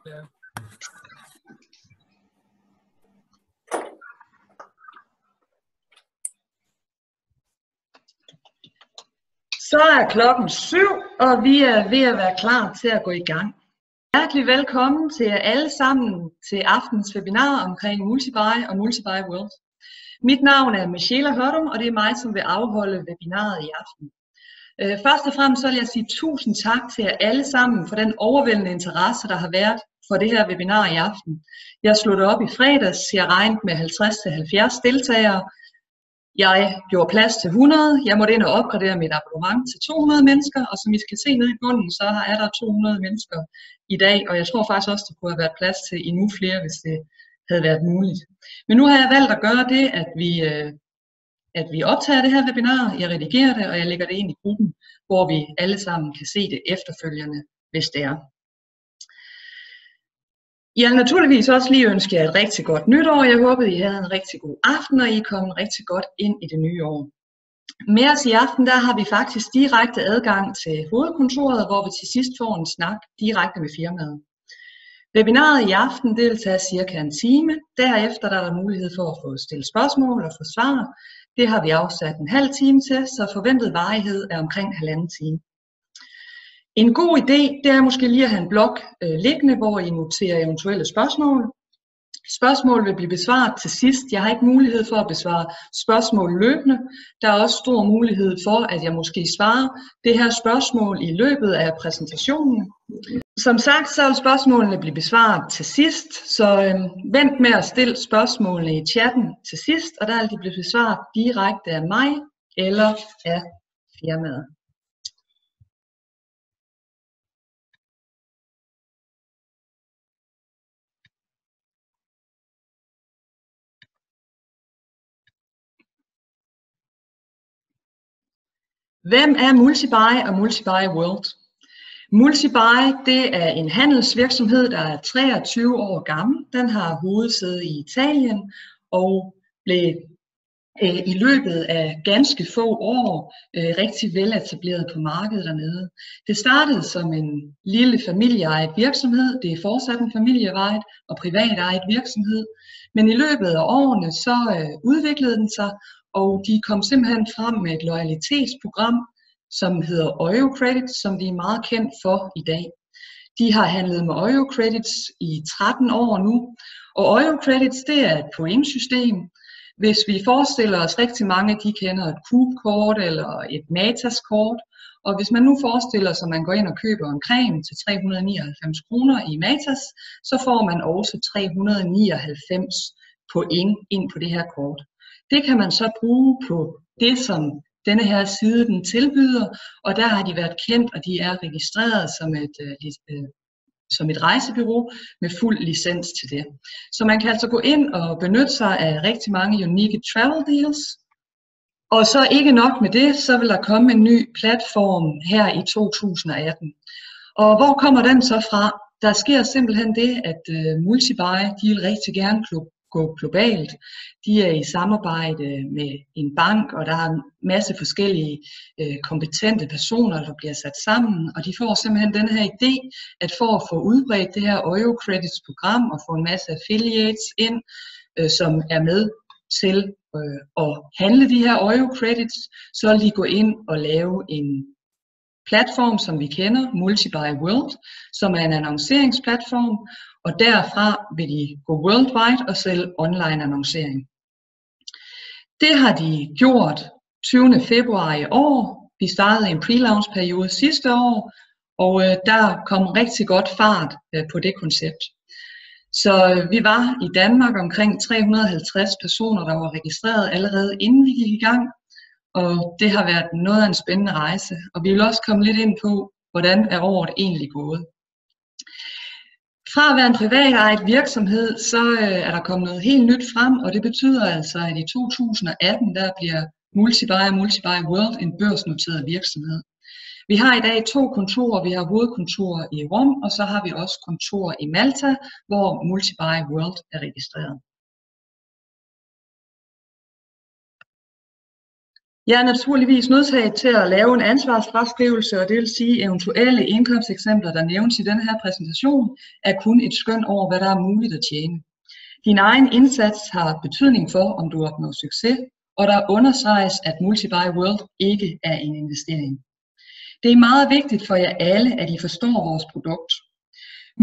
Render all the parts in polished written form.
Så er klokken 7, og vi er ved at være klar til at gå i gang. Hjertelig velkommen til jer alle sammen til aftens webinar omkring MultiBuy og MultiBuy World. Mit navn er Michela Hørdum, og det er mig, som vil afholde webinaret i aften. Først og fremmest så vil jeg sige tusind tak til jer alle sammen for den overvældende interesse, der har været for det her webinar i aften. Jeg slog det op i fredags, jeg regnede med 50-70 deltagere. Jeg gjorde plads til 100. Jeg måtte ind og opgradere mit abonnement til 200 mennesker, og som I skal se nede i bunden, så er der 200 mennesker i dag, og jeg tror faktisk også, der kunne have været plads til endnu flere, hvis det havde været muligt. Men nu har jeg valgt at gøre det, at vi optager det her webinar, jeg redigerer det, og jeg lægger det ind i gruppen, hvor vi alle sammen kan se det efterfølgende, hvis det er. Jeg vil naturligvis også lige ønske jer et rigtig godt nytår. Jeg håber, I havde en rigtig god aften, og I er kommet rigtig godt ind i det nye år. Med os i aften, der har vi faktisk direkte adgang til hovedkontoret, hvor vi til sidst får en snak direkte med firmaet. Webinaret i aften, det vil tage cirka en time. Derefter der er der mulighed for at få stillet spørgsmål og få svar. Det har vi afsat en halv time til, så forventet varighed er omkring 1,5 time. En god idé, det er måske lige at have en blog liggende, hvor I noterer eventuelle spørgsmål. Spørgsmål vil blive besvaret til sidst. Jeg har ikke mulighed for at besvare spørgsmål løbende. Der er også stor mulighed for, at jeg måske svarer det her spørgsmål i løbet af præsentationen. Som sagt, så vil spørgsmålene blive besvaret til sidst, så vent med at stille spørgsmålene i chatten til sidst, og der vil de blive besvaret direkte af mig eller af firmaet. Hvem er MultiBuy og MultiBuy World? MultiBuy, det er en handelsvirksomhed, der er 23 år gammel. Den har hovedsæde i Italien og blev i løbet af ganske få år rigtig veletableret på markedet dernede. Det startede som en lille familieejet virksomhed. Det er fortsat en familieejet og privatejet virksomhed. Men i løbet af årene så udviklede den sig, og de kom simpelthen frem med et loyalitetsprogram, som hedder Oyo Credits, som de er meget kendt for i dag. De har handlet med Oyo Credits i 13 år nu, og Oyo Credits, det er et pointsystem. Hvis vi forestiller os rigtig mange, de kender et Coop-kort eller et Matas-kort, og hvis man nu forestiller sig, at man går ind og køber en creme til 399 kroner i Matas, så får man også 399 point ind på det her kort. Det kan man så bruge på det, som denne her side den tilbyder, og der har de været kendt, og de er registreret som et rejsebureau med fuld licens til det. Så man kan altså gå ind og benytte sig af rigtig mange unique travel deals. Og så ikke nok med det, så vil der komme en ny platform her i 2018. Og hvor kommer den så fra? Der sker simpelthen det, at MultiBuy, de vil rigtig gerne gå globalt. De er i samarbejde med en bank, og der er en masse forskellige kompetente personer, der bliver sat sammen, og de får simpelthen den her idé, at for at få udbredt det her Oyo Credits program og få en masse affiliates ind, som er med til at handle de her Oyo Credits, så vil de gå ind og lave en platform, som vi kender, MultiBuy World, som er en annonceringsplatform, og derfra vil de gå worldwide og sælge online annoncering. Det har de gjort 20. februar i år. Vi startede en pre-launch periode sidste år, og der kom rigtig godt fart på det koncept. Så vi var i Danmark omkring 350 personer, der var registreret allerede inden vi gik i gang, og det har været noget af en spændende rejse, og vi vil også komme lidt ind på, hvordan er året egentlig gået. Fra at være en privatejet virksomhed, så er der kommet noget helt nyt frem, og det betyder altså, at i 2018, der bliver MultiBuy og MultiBuy World en børsnoteret virksomhed. Vi har i dag 2 kontorer. Vi har hovedkontor i Rom, og så har vi også kontor i Malta, hvor MultiBuy World er registreret. Jeg er naturligvis nødsaget til at lave en ansvarsfraskrivelse, og det vil sige, at eventuelle indkomsteksempler, der nævnes i denne her præsentation, er kun et skøn over, hvad der er muligt at tjene. Din egen indsats har betydning for, om du opnår succes, og der understreges, at Multibuy World ikke er en investering. Det er meget vigtigt for jer alle, at I forstår vores produkt.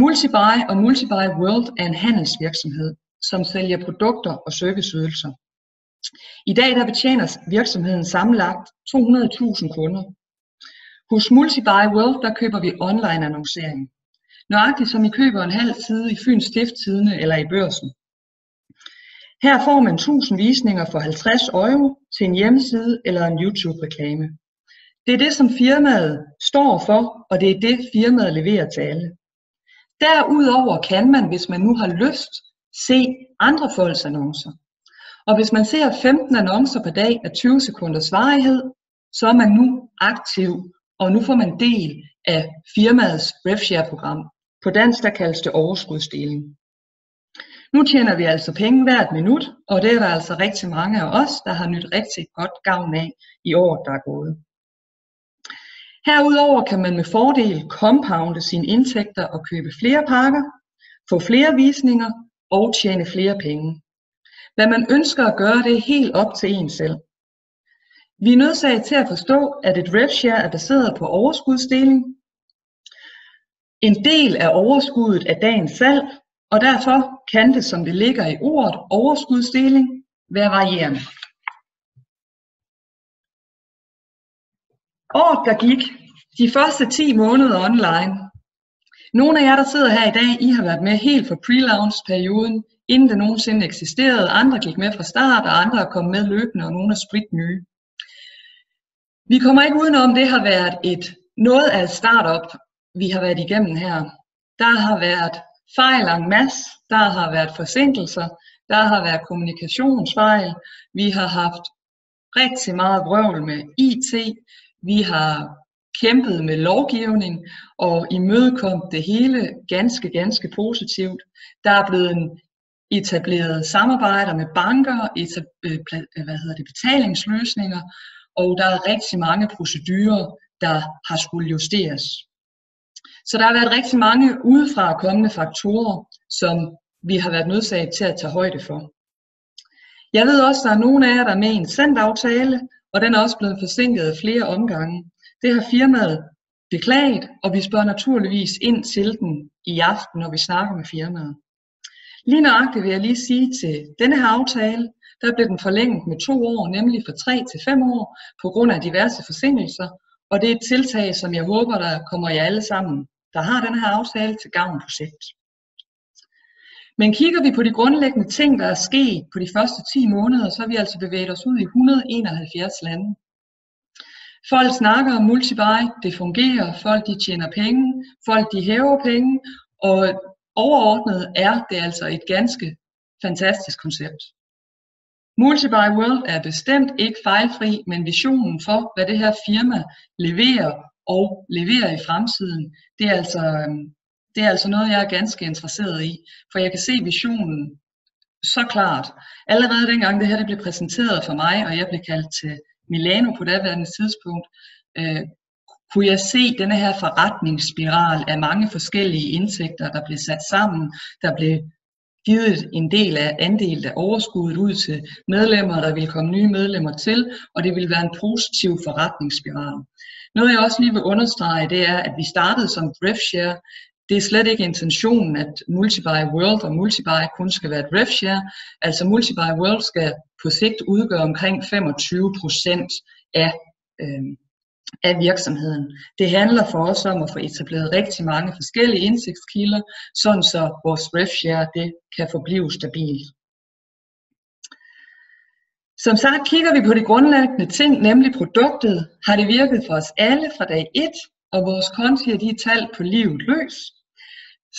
Multibuy og Multibuy World er en handelsvirksomhed, som sælger produkter og serviceydelser. I dag der betjener virksomheden sammenlagt 200.000 kunder. Hos Multibuy World der køber vi online annoncering. Nøjagtigt som I køber en halv side i Fyens Stiftstidende eller i Børsen. Her får man 1000 visninger for 50 euro til en hjemmeside eller en YouTube-reklame. Det er det, som firmaet står for, og det er det, firmaet leverer til alle. Derudover kan man, hvis man nu har lyst, se andre folks annoncer. Og hvis man ser 15 annoncer per dag af 20 sekunders varighed, så er man nu aktiv, og nu får man del af firmaets RevShare-program. På dansk der kaldes det overskudsdeling. Nu tjener vi altså penge hvert minut, og det er der altså rigtig mange af os, der har nyt rigtig godt gavn af i året, der er gået. Herudover kan man med fordel compounde sine indtægter og købe flere pakker, få flere visninger og tjene flere penge. Hvad man ønsker at gøre, det er helt op til en selv. Vi er nødsaget til at forstå, at et RevShare er baseret på overskudsdeling. En del af overskuddet er dagens salg, og derfor kan det, som det ligger i ordet overskudsdeling, være varierende. Året, der gik, de første 10 måneder online. Nogle af jer, der sidder her i dag, I har været med helt fra pre-launch-perioden, inden det nogensinde eksisterede. Andre gik med fra start, og andre er kommet med løbende, og nogle er spritnye. Vi kommer ikke udenom, det har været noget af et startup, vi har været igennem her. Der har været fejl en masse, der har været forsinkelser, der har været kommunikationsfejl, vi har haft rigtig meget vrøvl med IT, vi har kæmpet med lovgivning og imødekommet det hele ganske positivt. Der er blevet etableret samarbejder med banker, betalingsløsninger, og der er rigtig mange procedurer, der har skulle justeres. Så der har været rigtig mange udefra kommende faktorer, som vi har været nødsaget til at tage højde for. Jeg ved også, at der er nogle af jer, der er med i en sendaftale, og den er også blevet forsinket flere omgange. Det har firmaet beklaget, og vi spørger naturligvis ind til den i aften, når vi snakker med firmaet. Lige nøjagtigt vil jeg lige sige til denne her aftale, der blev den forlænget med 2 år, nemlig fra 3 til 5 år, på grund af diverse forsinkelser, og det er et tiltag, som jeg håber, der kommer jer alle sammen, der har denne her aftale, til gavn på sigt. Men kigger vi på de grundlæggende ting, der er sket på de første 10 måneder, så har vi altså bevæget os ud i 171 lande. Folk snakker om multibuy, det fungerer, folk de tjener penge, folk de hæver penge, og overordnet er det altså et ganske fantastisk koncept. Multibuy World er bestemt ikke fejlfri, men visionen for, hvad det her firma leverer og leverer i fremtiden, det er altså noget, jeg er ganske interesseret i, for jeg kan se visionen så klart. Allerede dengang det her det blev præsenteret for mig, og jeg blev kaldt til Milano på daværende tidspunkt, kunne jeg se denne her forretningsspiral af mange forskellige indtægter, der blev sat sammen, der blev givet en andel af overskuddet ud til medlemmer, der ville komme nye medlemmer til, og det ville være en positiv forretningsspiral. Noget jeg også lige vil understrege, det er, at vi startede som RevShare. Det er slet ikke intentionen, at Multibuy World og Multibuy kun skal være et RevShare. Altså Multibuy World skal på sigt udgøre omkring 25% af virksomheden. Det handler for os om at få etableret rigtig mange forskellige indtægtskilder, sådan så vores RevShare det kan forblive stabilt. Som sagt kigger vi på de grundlæggende ting, nemlig produktet. Har det virket for os alle fra dag 1, og vores kontier de er talt på livet løs.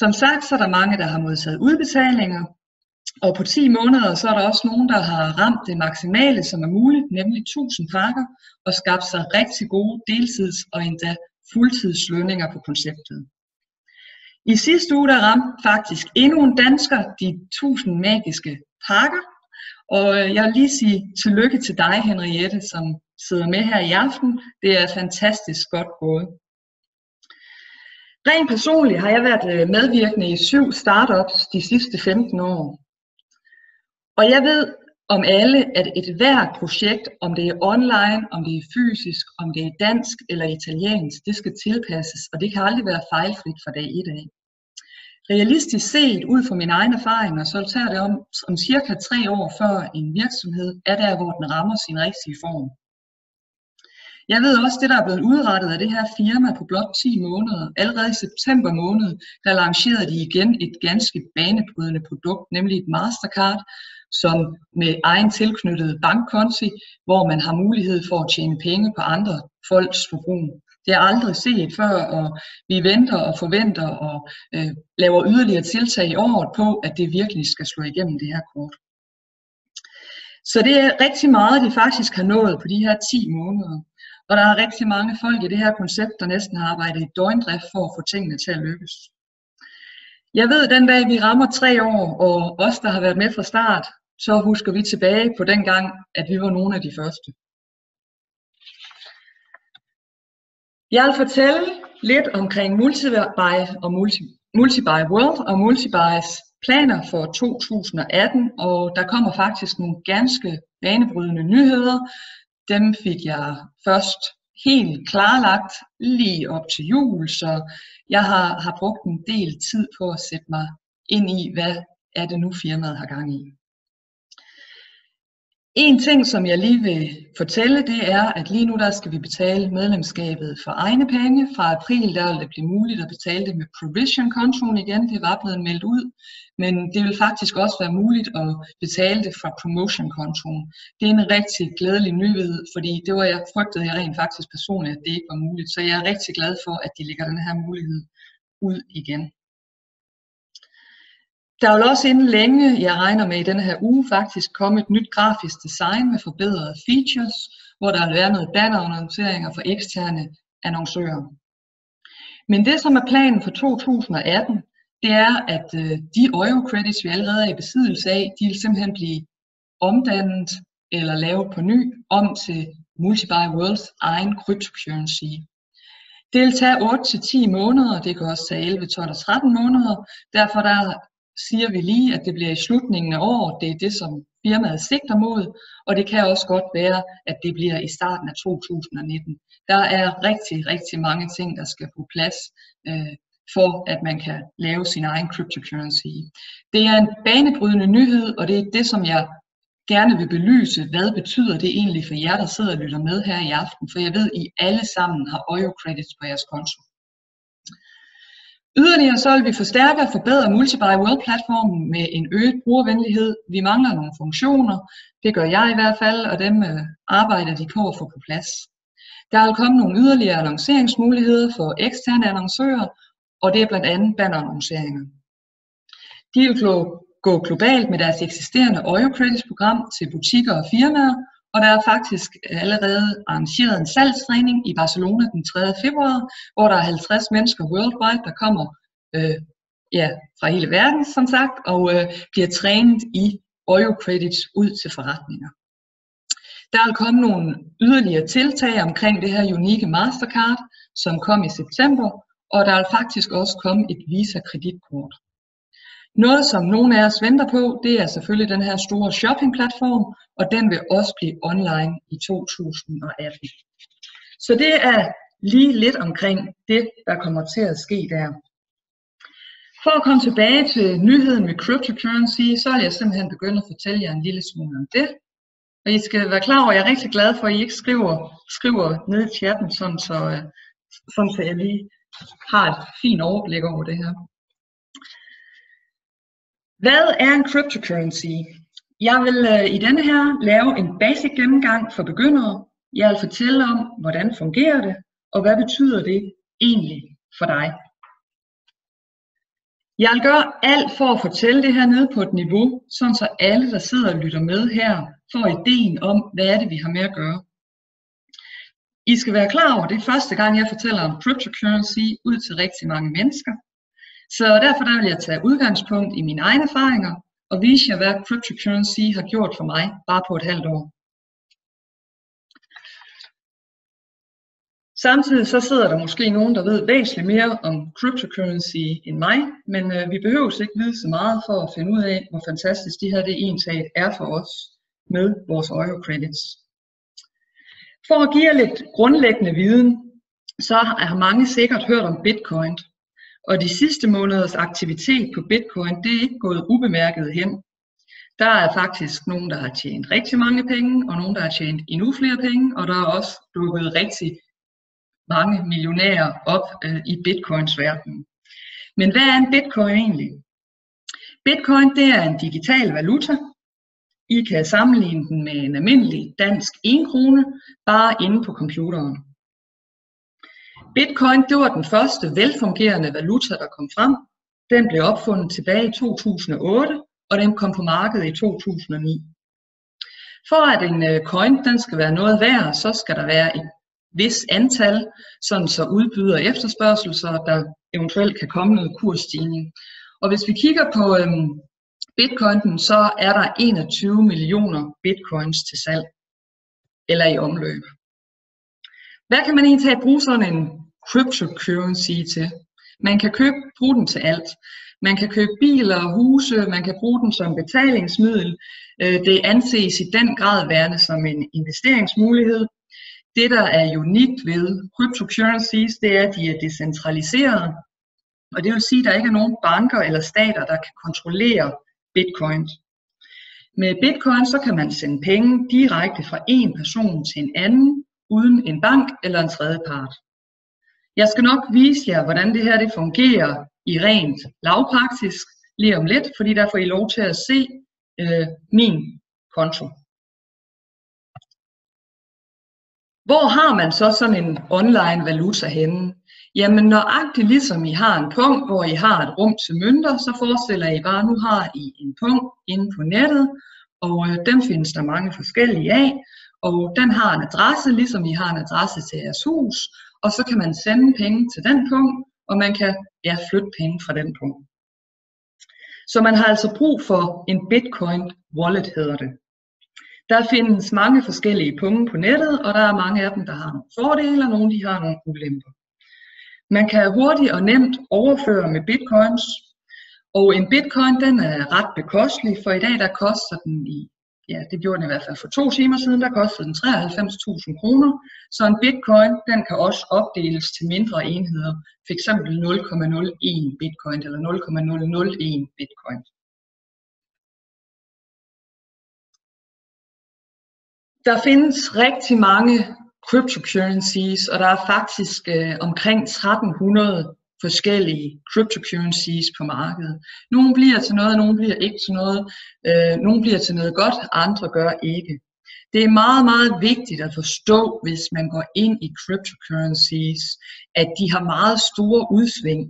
Som sagt så er der mange, der har modtaget udbetalinger, og på 10 måneder så er der også nogen, der har ramt det maksimale, som er muligt, nemlig 1000 pakker, og skabt sig rigtig gode deltids- og endda fuldtidslønninger på konceptet. I sidste uge der ramte faktisk endnu en dansker de 1000 magiske pakker, og jeg vil lige sige tillykke til dig, Henriette, som sidder med her i aften. Det er fantastisk godt gået. Rent personligt har jeg været medvirkende i 7 startups de sidste 15 år. Og jeg ved om alle, at et hvert projekt, om det er online, om det er fysisk, om det er dansk eller italiensk, det skal tilpasses, og det kan aldrig være fejlfrit fra dag 1 af. Realistisk set, ud fra mine egne erfaringer, så tager det om cirka 3 år før en virksomhed er der, hvor den rammer sin rigtige form. Jeg ved også, det der er blevet udrettet af det her firma på blot 10 måneder. Allerede i september måned, der lancerede de igen et ganske banebrydende produkt, nemlig et Mastercard, som med egen tilknyttede bankkonti, hvor man har mulighed for at tjene penge på andre folks forbrug. Det er aldrig set før, og vi venter og forventer og laver yderligere tiltag i året på, at det virkelig skal slå igennem det her kort. Så det er rigtig meget, de faktisk har nået på de her 10 måneder. Og der er rigtig mange folk i det her koncept, der næsten har arbejdet i døgndrift for at få tingene til at lykkes. Jeg ved, den dag vi rammer 3 år, og os, der har været med fra start, så husker vi tilbage på den gang, at vi var nogle af de første. Jeg vil fortælle lidt omkring Multibuy og Multibuy World og Multibuy's planer for 2018, og der kommer faktisk nogle ganske banebrydende nyheder. Dem fik jeg først helt klarlagt lige op til jul, så jeg har brugt en del tid på at sætte mig ind i, hvad er det nu firmaet har gang i. En ting, som jeg lige vil fortælle, det er, at lige nu der skal vi betale medlemskabet for egne penge. Fra april der vil det blive muligt at betale det med provision-kontoen igen. Det var blevet meldt ud, men det vil faktisk også være muligt at betale det fra promotion-kontoen. Det er en rigtig glædelig nyhed, fordi det var jeg frygtede jeg rent faktisk personligt, at det ikke var muligt. Så jeg er rigtig glad for, at de lægger den her mulighed ud igen. Der vil også inden længe, jeg regner med i denne her uge, faktisk komme et nyt grafisk design med forbedrede features, hvor der vil være noget bannerannonceringer for eksterne annoncører. Men det, som er planen for 2018, det er, at de Eurocredits, vi allerede er i besiddelse af, de vil simpelthen blive omdannet eller lavet på ny om til Multibuy Worlds egen cryptocurrency. Det vil tage 8-10 måneder, det kan også tage 11, 12 og 13 måneder. Derfor siger vi lige, at det bliver i slutningen af året. Det er det, som firmaet sigter mod, og det kan også godt være, at det bliver i starten af 2019. Der er rigtig, rigtig mange ting, der skal på plads, for at man kan lave sin egen cryptocurrency. Det er en banebrydende nyhed, og det er det, som jeg gerne vil belyse. Hvad betyder det egentlig for jer, der sidder og lytter med her i aften? For jeg ved, I alle sammen har Eurocredits på jeres konto. Yderligere så vil vi forstærke og forbedre Multibuy World-platformen med en øget brugervenlighed. Vi mangler nogle funktioner, det gør jeg i hvert fald, og dem arbejder de på at få på plads. Der vil komme nogle yderligere annonceringsmuligheder for eksterne annoncører, og det er blandt andet bannerannonceringer. De vil gå globalt med deres eksisterende Eurocredits-program til butikker og firmaer, og der er faktisk allerede arrangeret en salgstræning i Barcelona den 3. februar, hvor der er 50 mennesker worldwide, der kommer fra hele verden, som sagt, og bliver trænet i Eurocredits ud til forretninger. Der vil komme nogle yderligere tiltag omkring det her unikke Mastercard, som kom i september, og der vil faktisk også komme et Visa-kreditkort. Noget, som nogle af os venter på, det er selvfølgelig den her store shoppingplatform, og den vil også blive online i 2018. Så det er lige lidt omkring det, der kommer til at ske der. For at komme tilbage til nyheden med cryptocurrency, så vil jeg simpelthen begynde at fortælle jer en lille smule om det. Og I skal være klar over, at jeg er rigtig glad for, at I ikke skriver ned i chatten, sådan så jeg lige har et fint overblik over det her. Hvad er en cryptocurrency? Jeg vil i denne her lave en basic gennemgang for begyndere. Jeg vil fortælle om, hvordan fungerer det, og hvad betyder det egentlig for dig. Jeg vil gøre alt for at fortælle det her nede på et niveau, sådan så alle, der sidder og lytter med her, får ideen om, hvad er det, vi har med at gøre. I skal være klar over, det er første gang, jeg fortæller om cryptocurrency ud til rigtig mange mennesker. Så derfor vil jeg tage udgangspunkt i mine egne erfaringer og vise jer, hvad cryptocurrency har gjort for mig bare på et halvt år. Samtidig så sidder der måske nogen, der ved væsentligt mere om cryptocurrency end mig, men vi behøver ikke vide så meget for at finde ud af, hvor fantastisk det her det egentlig er for os med vores Euro Credits. For at give jer lidt grundlæggende viden, så har mange sikkert hørt om Bitcoin, og de sidste måneders aktivitet på Bitcoin, det er ikke gået ubemærket hen. Der er faktisk nogen, der har tjent rigtig mange penge, og nogen, der har tjent endnu flere penge, og der er også dukket rigtig mange millionærer op i Bitcoins verden. Men hvad er en Bitcoin egentlig? Bitcoin, det er en digital valuta. I kan sammenligne den med en almindelig dansk 1 krone, bare inde på computeren. Bitcoin, det var den første velfungerende valuta, der kom frem. Den blev opfundet tilbage i 2008, og den kom på markedet i 2009. For at en coin den skal være noget værd, så skal der være et vis antal, sådan så udbyder efterspørgsel, så der eventuelt kan komme noget kursstigning. Og hvis vi kigger på Bitcoin, så er der 21 millioner bitcoins til salg, eller i omløb. Hvad kan man egentlig bruge sådan en cryptocurrency til? Man kan bruge den til alt. Man kan købe biler og huse, man kan bruge den som betalingsmiddel. Det anses i den grad værende som en investeringsmulighed. Det, der er unikt ved cryptocurrencies, det er, at de er decentraliserede. Og det vil sige, at der ikke er nogen banker eller stater, der kan kontrollere Bitcoin. Med Bitcoin så kan man sende penge direkte fra en person til en anden, uden en bank eller en tredje part. Jeg skal nok vise jer, hvordan det her det fungerer i rent lavpraktisk lige om lidt, fordi der får I lov til at se min konto. Hvor har man så sådan en online valuta henne? Jamen nøjagtigt ligesom I har en punkt, hvor I har et rum til mønter, så forestiller I bare, nu har I en punkt inde på nettet, og dem findes der mange forskellige af, og den har en adresse, ligesom I har en adresse til jeres hus, og så kan man sende penge til den punkt, og man kan flytte penge fra den punkt. Så man har altså brug for en Bitcoin wallet, hedder det. Der findes mange forskellige punkter på nettet, og der er mange af dem, der har nogle fordele, og nogle de har nogle ulemper. Man kan hurtigt og nemt overføre med bitcoins, og en bitcoin den er ret bekostelig, for i dag der koster den det gjorde den i hvert fald for 2 timer siden, der kostede den 93.000 kroner. Så en bitcoin den kan også opdeles til mindre enheder, f.eks. 0,01 bitcoin eller 0,001 bitcoin. Der findes rigtig mange cryptocurrencies, og der er faktisk omkring 1300 forskellige cryptocurrencies på markedet. Nogle bliver til noget, nogle bliver ikke til noget. Nogle bliver til noget godt, andre gør ikke. Det er meget, meget vigtigt at forstå, hvis man går ind i cryptocurrencies, at de har meget store udsving.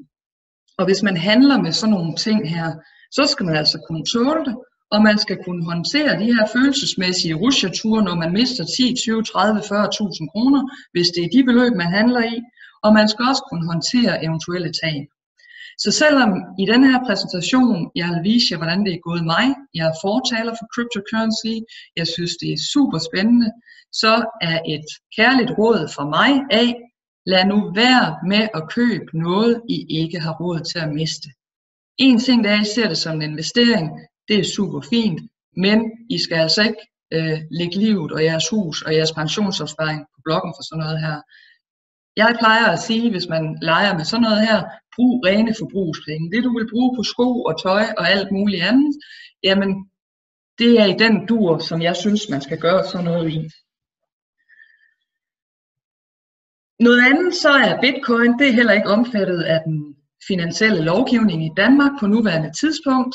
Og hvis man handler med sådan nogle ting her, så skal man altså kunne tåle det, og man skal kunne håndtere de her følelsesmæssige rutsjeture, når man mister 10, 20, 30, 40.000 kroner, hvis det er de beløb, man handler i. Og man skal også kunne håndtere eventuelle tab. Så selvom i denne her præsentation, jeg vil vise jer, hvordan det er gået mig, jeg er fortaler for cryptocurrency, jeg synes det er super spændende, så er et kærligt råd fra mig af, lad nu være med at købe noget, I ikke har råd til at miste. En ting, der I ser det som en investering, det er super fint, men I skal altså ikke lægge livet og jeres hus og jeres pensionsopsparing på blokken for sådan noget her. Jeg plejer at sige, hvis man leger med sådan noget her, brug rene forbrugspenge. Det du vil bruge på sko og tøj og alt muligt andet, jamen det er i den dur, som jeg synes, man skal gøre sådan noget i. Noget andet så er Bitcoin, det er heller ikke omfattet af den finansielle lovgivning i Danmark på nuværende tidspunkt.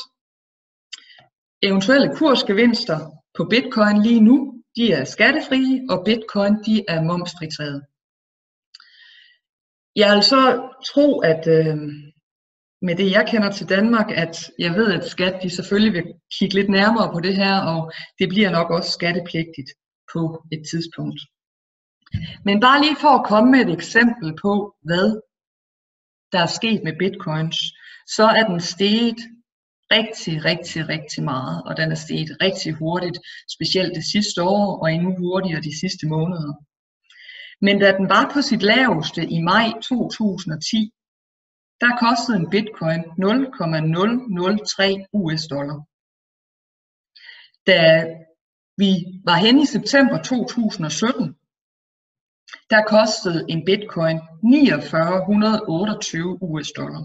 Eventuelle kursgevinster på Bitcoin lige nu, de er skattefrie, og Bitcoin de er momsfritaget. Jeg vil så tro, at med det jeg kender til Danmark, at jeg ved, at skat de selvfølgelig vil kigge lidt nærmere på det her, og det bliver nok også skattepligtigt på et tidspunkt. Men bare lige for at komme med et eksempel på, hvad der er sket med bitcoins, så er den steget rigtig meget, og den er steget rigtig hurtigt, specielt det sidste år, og endnu hurtigere de sidste måneder. Men da den var på sit laveste i maj 2010, der kostede en bitcoin 0,003 US dollar. Da vi var henne i september 2017, der kostede en bitcoin 4928 US dollar.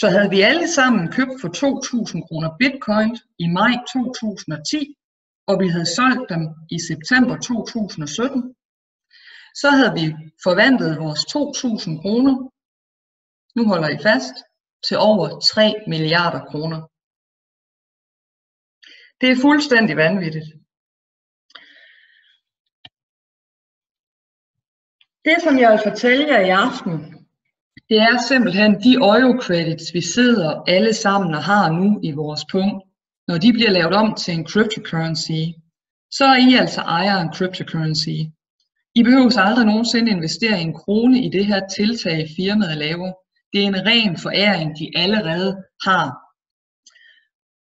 Så havde vi alle sammen købt for 2.000 kroner bitcoin i maj 2010, og vi havde solgt dem i september 2017, så havde vi forvandlet vores 2.000 kroner, nu holder I fast, til over 3 milliarder kroner. Det er fuldstændig vanvittigt. Det, som jeg vil fortælle jer i aften, det er simpelthen de EuroCredits, vi sidder alle sammen og har nu i vores punkt. Når de bliver lavet om til en cryptocurrency, så er I altså ejer af en cryptocurrency. I behøver aldrig nogensinde investere en krone i det her tiltag, firmaet laver. Det er en ren foræring, de allerede har.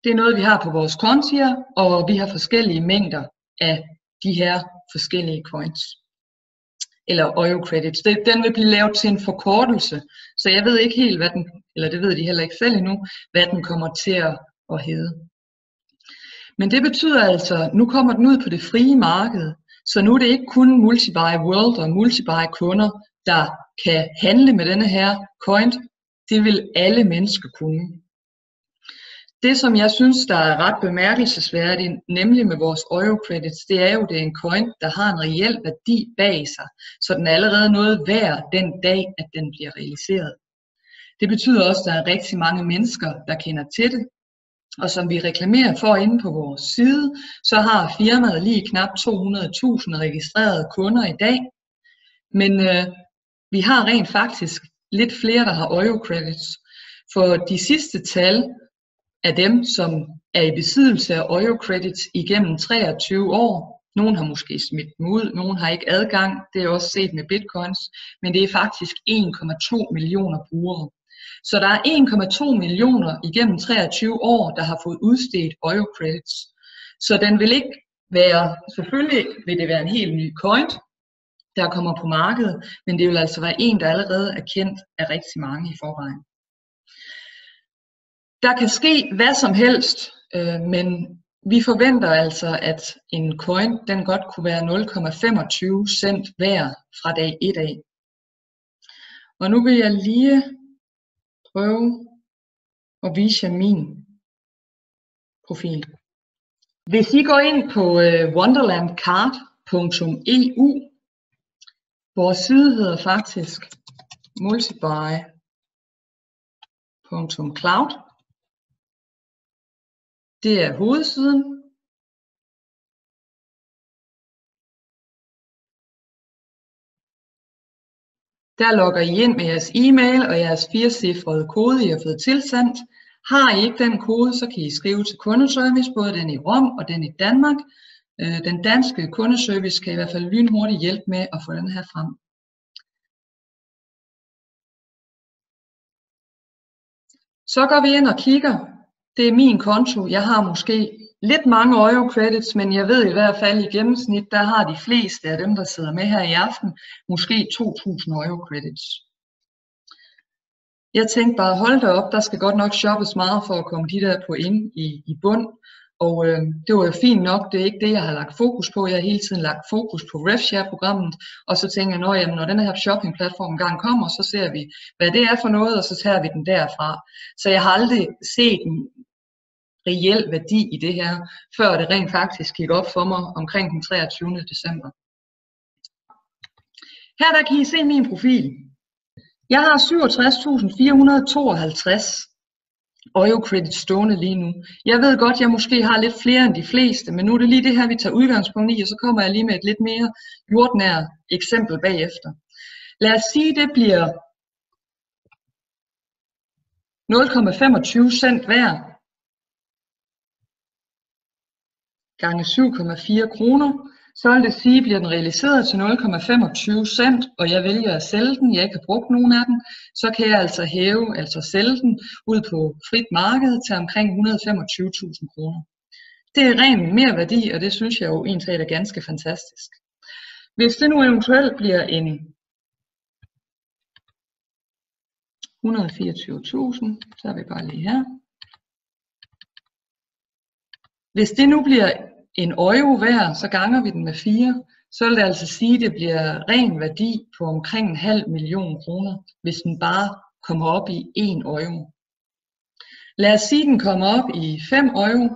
Det er noget, vi har på vores kontier, og vi har forskellige mængder af de her forskellige coins. Eller EuroCredits. Den vil blive lavet til en forkortelse, så jeg ved ikke helt, hvad den, eller det ved de heller ikke selv endnu, hvad den kommer til at hedde. Men det betyder altså, nu kommer den ud på det frie marked, så nu er det ikke kun Multibuy World og Multibuy kunder, der kan handle med denne her coin. Det vil alle mennesker kunne. Det, som jeg synes, der er ret bemærkelsesværdigt, nemlig med vores EuroCredits, det er jo, det er en coin, der har en reel værdi bag sig, så den er allerede noget værd den dag, at den bliver realiseret. Det betyder også, at der er rigtig mange mennesker, der kender til det, og som vi reklamerer for inde på vores side, så har firmaet lige knap 200.000 registrerede kunder i dag, men vi har rent faktisk lidt flere, der har EuroCredits, for de sidste tal af dem, som er i besiddelse af EuroCredits igennem 23 år. Nogle har måske smidt dem ud, nogle har ikke adgang, det er også set med bitcoins, men det er faktisk 1,2 millioner brugere. Så der er 1,2 millioner igennem 23 år, der har fået udstedt EuroCredits. Så den vil ikke være, selvfølgelig vil det være en helt ny coin, der kommer på markedet, men det vil altså være en, der allerede er kendt af rigtig mange i forvejen. Der kan ske hvad som helst, men vi forventer altså, at en coin den godt kunne være 0,25 cent værd fra dag 1 af. Og nu vil jeg lige prøve at vise jer min profil. Hvis I går ind på wonderlandcard.eu, vores side hedder faktisk multibuy.cloud. Det er hovedsiden. Der logger I ind med jeres e-mail og jeres 4-cifrede kode, I har fået tilsendt. Har I ikke den kode, så kan I skrive til kundeservice, både den i Rom og den i Danmark. Den danske kundeservice kan i hvert fald lynhurtigt hjælpe med at få den her frem. Så går vi ind og kigger. Det er min konto. Jeg har måske lidt mange EuroCredits, men jeg ved i hvert fald i gennemsnit, der har de fleste af dem, der sidder med her i aften, måske 2.000 EuroCredits. Jeg tænkte bare, hold da op, der skal godt nok shoppes meget for at komme de der point i bund. Og det var jo fint nok, det er ikke det, jeg har lagt fokus på. Jeg har hele tiden lagt fokus på RevShare-programmet, og så tænker jeg, når den her shopping-platform engang kommer, så ser vi, hvad det er for noget, og så tager vi den derfra. Så jeg har aldrig set en reel værdi i det her, før det rent faktisk gik op for mig omkring den 23. december. Her der kan I se min profil. Jeg har 67.452 EuroCredits stående lige nu. Jeg ved godt, jeg måske har lidt flere end de fleste, men nu er det lige det her, vi tager udgangspunkt i, og så kommer jeg lige med et lidt mere jordnært eksempel bagefter. Lad os sige, det bliver 0,25 cent hver gange 7,4 kroner. Så vil det sige, bliver den realiseret til 0,25 cent, og jeg vælger at sælge den, jeg ikke har brugt nogen af den, så kan jeg altså sælge den ud på frit marked til omkring 125.000 kroner. Det er ren merværdi, og det synes jeg jo egentlig er ganske fantastisk. Hvis det nu eventuelt bliver en 124.000, så er vi bare lige her. Hvis det nu bliver en euro værd, så ganger vi den med 4, så vil det altså sige, at det bliver ren værdi på omkring 500.000 kroner, hvis den bare kommer op i 1 euro. Lad os sige, at den kommer op i 5 euro.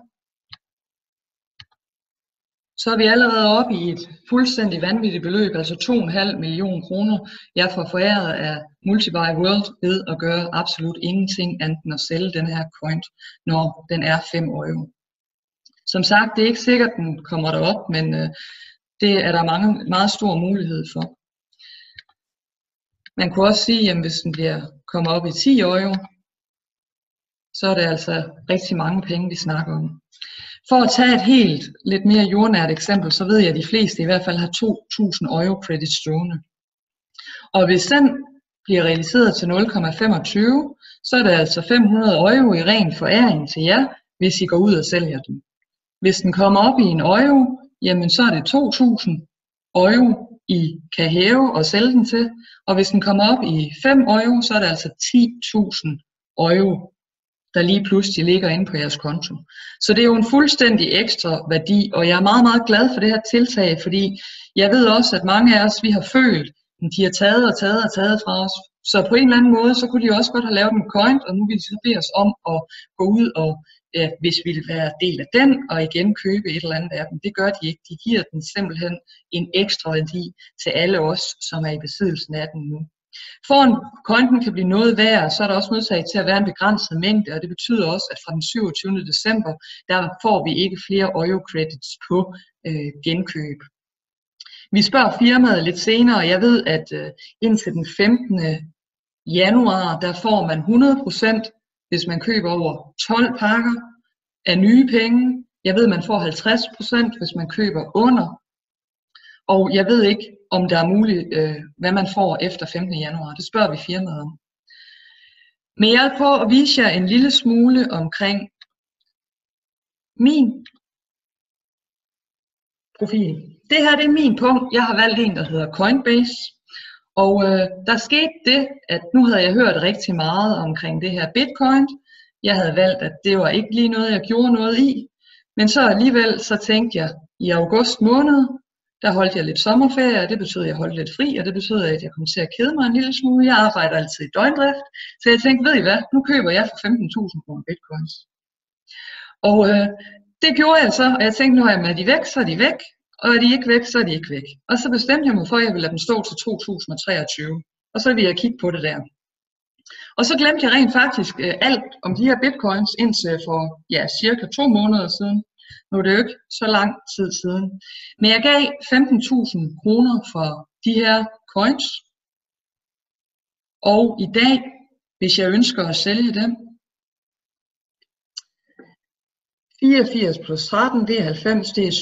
Så er vi allerede oppe i et fuldstændig vanvittigt beløb, altså 2,5 millioner kroner, jeg får foræret af Multibuy World ved at gøre absolut ingenting andet end at sælge den her coin, når den er 5 euro. Som sagt, det er ikke sikkert, at den kommer derop, men det er der meget stor mulighed for. Man kunne også sige, at hvis den kommer op i 10 euro, så er det altså rigtig mange penge, vi snakker om. For at tage et lidt mere jordnært eksempel, så ved jeg, at de fleste i hvert fald har 2.000 euro credits stående. Og hvis den bliver realiseret til 0,25, så er det altså 500 euro i ren foræring til jer, hvis I går ud og sælger den. Hvis den kommer op i 1 euro, jamen så er det 2.000 euro, I kan hæve og sælge den til. Og hvis den kommer op i 5 euro, så er det altså 10.000 euro, der lige pludselig ligger inde på jeres konto. Så det er jo en fuldstændig ekstra værdi, og jeg er meget, meget glad for det her tiltag, fordi jeg ved også, at mange af os, vi har følt, at de har taget fra os. Så på en eller anden måde, så kunne de også godt have lavet en coin, og nu vil de så bede os om at gå ud og, hvis vi vil være del af den, og igen købe et eller andet af dem. Det gør de ikke. De giver den simpelthen en ekstra værdi til alle os, som er i besiddelsen af den nu. For en coin kan blive noget værd, så er der også nødsaget til at være en begrænset mængde, og det betyder også, at fra den 27. december, der får vi ikke flere euro credits på genkøb. Vi spørger firmaet lidt senere, og jeg ved, at indtil den 15. januar, der får man 100%, hvis man køber over 12 pakker af nye penge. Jeg ved, at man får 50%, hvis man køber under. Og jeg ved ikke, om der er muligt, hvad man får efter 15. januar. Det spørger vi firmaet om. Men jeg vil prøve at vise jer en lille smule omkring min profil. Det her det er min punkt. Jeg har valgt en, der hedder Coinbase. Og der skete det, at nu havde jeg hørt rigtig meget omkring det her Bitcoin. Jeg havde valgt, at det var ikke lige noget, jeg gjorde noget i. Men så alligevel så tænkte jeg, i august måned, der holdt jeg lidt sommerferie, og det betød, at jeg holdt lidt fri, og det betød, at jeg kom til at kede mig en lille smule. Jeg arbejder altid i døgndrift, så jeg tænkte, ved I hvad, nu køber jeg for 15.000 kroner bitcoins. Og det gjorde jeg så, og jeg tænkte, når er de væk, så er de væk, og er de ikke væk, så er de ikke væk. Og så bestemte jeg mig for, at jeg ville lade dem stå til 2023, og så ville jeg kigge på det der. Og så glemte jeg rent faktisk alt om de her bitcoins indtil for cirka 2 måneder siden. Nu er det jo ikke så lang tid siden. Men jeg gav 15.000 kroner for de her coins. Og i dag, hvis jeg ønsker at sælge dem, 84 plus 13, det er 90, det er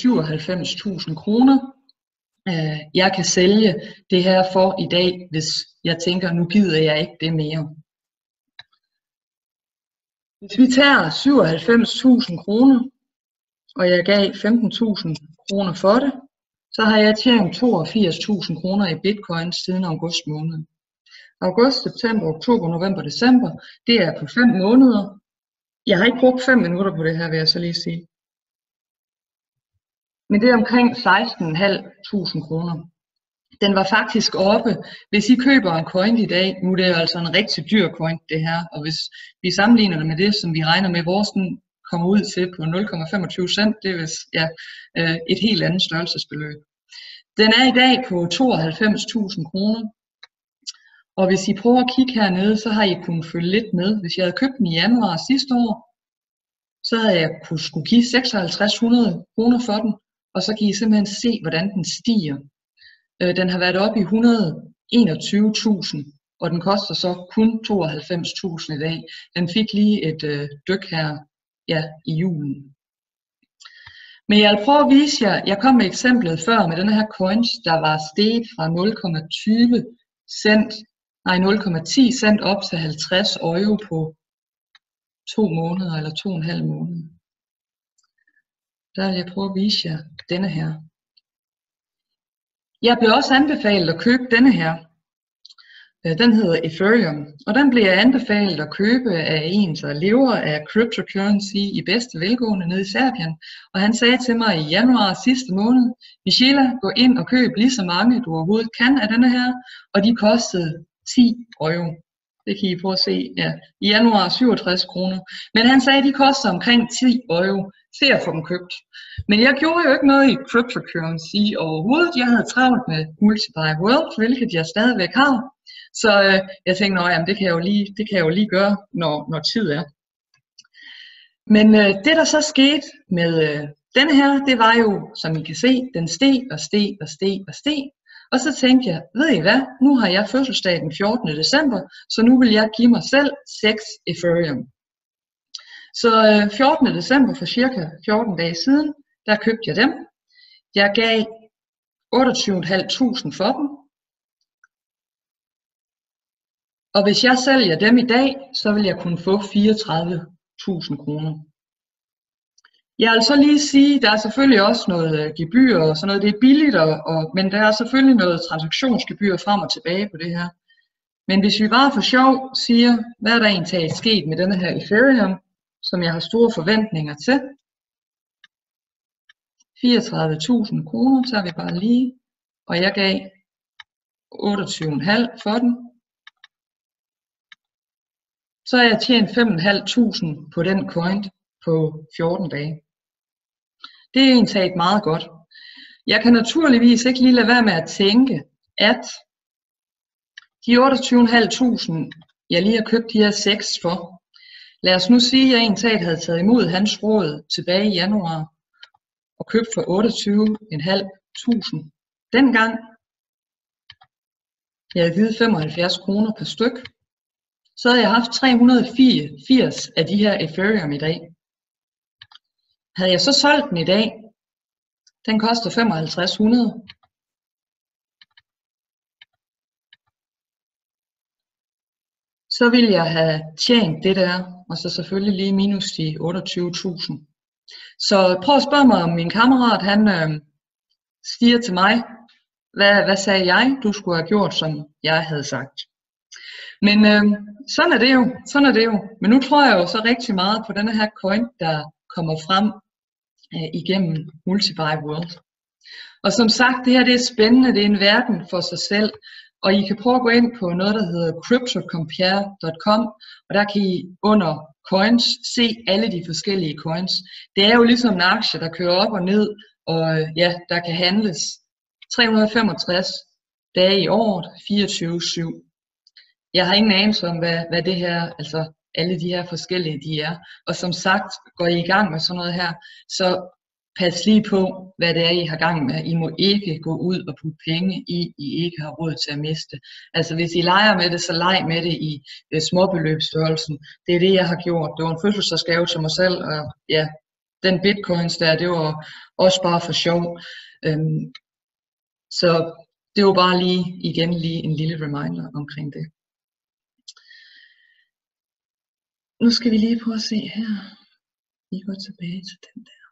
97.000 kroner. Jeg kan sælge det her for i dag, hvis jeg tænker, nu gider jeg ikke det mere. Hvis vi tager 97.000 kroner, og jeg gav 15.000 kroner for det, så har jeg tjent 82.000 kroner i bitcoins siden august måned. August, september, oktober, november, december, det er på 5 måneder. Jeg har ikke brugt 5 minutter på det her, vil jeg så lige sige. Men det er omkring 16.500 kroner. Den var faktisk oppe, hvis I køber en coin i dag, nu er det altså en rigtig dyr coin det her, og hvis vi sammenligner det med det, som vi regner med, vores kommer ud til på 0,25 cent, det er vist, et helt andet størrelsesbeløb. Den er i dag på 92.000 kroner, og hvis I prøver at kigge hernede, så har I kunnet følge lidt med. Hvis jeg havde købt den i januar sidste år, så havde jeg skulle give 5600 kroner for den, og så kan I simpelthen se, hvordan den stiger. Den har været oppe i 121.000, og den koster så kun 92.000 i dag. Den fik lige et dyk her i julen. Men jeg vil prøve at vise jer, jeg kom med eksemplet før med den her coins, der var steget fra 0,10 cent op til 50 euro på 2 måneder eller 2,5 måneder. Der vil jeg prøve at vise jer denne her. Jeg blev også anbefalet at købe denne her. Den hedder Ethereum, og den bliver anbefalet at købe af en, der lever af cryptocurrency i bedste velgående nede i Serbien. Og han sagde til mig i januar sidste måned, Michela, gå ind og køb lige så mange du overhovedet kan af denne her, og de kostede 10 euro. Det kan I prøve at se, ja, i januar 67 kroner. Men han sagde, at de koster omkring 10 euro. Se at få dem købt. Men jeg gjorde jo ikke noget i cryptocurrency overhovedet. Jeg havde travlt med Multiply World, hvilket jeg stadigvæk har. Så jeg tænkte, jamen, det kan jeg jo lige gøre, når tid er. Men det der så skete med denne her, det var jo, som I kan se, den steg og steg og steg og steg. Og så tænkte jeg, ved I hvad, nu har jeg fødselsdag den 14. december, så nu vil jeg give mig selv 6 Ethereum. Så 14. december for cirka 14 dage siden, der købte jeg dem. Jeg gav 28.500 for dem. Og hvis jeg sælger dem i dag, så vil jeg kunne få 34.000 kroner. Jeg vil så lige sige, der er selvfølgelig også noget gebyr og sådan noget. Det er billigt, men der er selvfølgelig noget transaktionsgebyr frem og tilbage på det her. Men hvis vi bare for sjov siger, hvad er der egentlig sket med denne her Ethereum, som jeg har store forventninger til. 34.000 kroner tager vi bare lige, og jeg gav 28,5 for den. Så har jeg tjent 5.500 på den coin på 14 dage. Det er egentlig meget godt. Jeg kan naturligvis ikke lige lade være med at tænke, at de 28.500, jeg lige har købt de her 6 for, lad os nu sige, at jeg egentlig havde taget imod hans råd tilbage i januar og købt for 28.500 dengang. Jeg havde givet 75 kroner per styk. Så havde jeg haft 380 af de her Ethereum i dag. Havde jeg så solgt den i dag, den koster 5500. Så ville jeg have tjent det der, og så selvfølgelig lige minus de 28.000. Så prøv at spørge mig, om min kammerat, han siger til mig, hvad sagde jeg, du skulle have gjort, som jeg havde sagt. Men sådan er det jo. Men nu tror jeg jo så rigtig meget på denne her coin, der kommer frem igennem Multiply World. Og som sagt, det her det er spændende, det er en verden for sig selv. Og I kan prøve at gå ind på noget, der hedder cryptocompare.com, og der kan I under coins se alle de forskellige coins. Det er jo ligesom en aktie, der kører op og ned, og ja, der kan handles 365 dage i året, 24/7. Jeg har ingen anelse om, hvad det her, altså alle de her forskellige, de er. Og som sagt, går I i gang med sådan noget her, så pas lige på, hvad det er, I har gang med. I må ikke gå ud og putte penge I ikke har råd til at miste. Altså hvis I leger med det, så leg med det i småbeløbsstørrelsen. Det er det, jeg har gjort. Det var en fødselsdagsgave til mig selv, og ja, den bitcoins der, det var også bare for sjov. Så det var bare lige en lille reminder omkring det. Nu skal vi lige prøve at se her. Vi går tilbage til den der.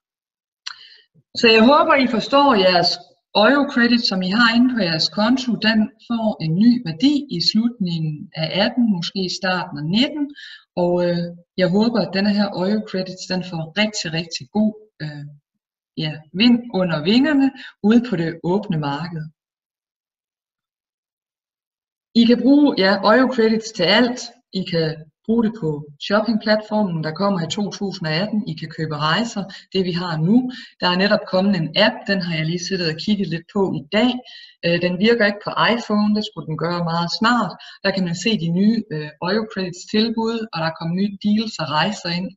Så jeg håber, I forstår jeres Eurocredit, som I har inde på jeres konto, den får en ny værdi i slutningen af 18, måske i starten af 19. Og jeg håber, at denne her Eurocredit, den får rigtig, rigtig god vind under vingerne ude på det åbne marked. I kan bruge Eurocredits til alt. I kan bruge det på shoppingplatformen, der kommer i 2018. I kan købe rejser, det vi har nu. Der er netop kommet en app, den har jeg lige siddet og kigget lidt på i dag. Den virker ikke på iPhone, det skulle den gøre meget snart. Der kan man se de nye Eurocredits tilbud, og der er kommet nye deals og rejser ind.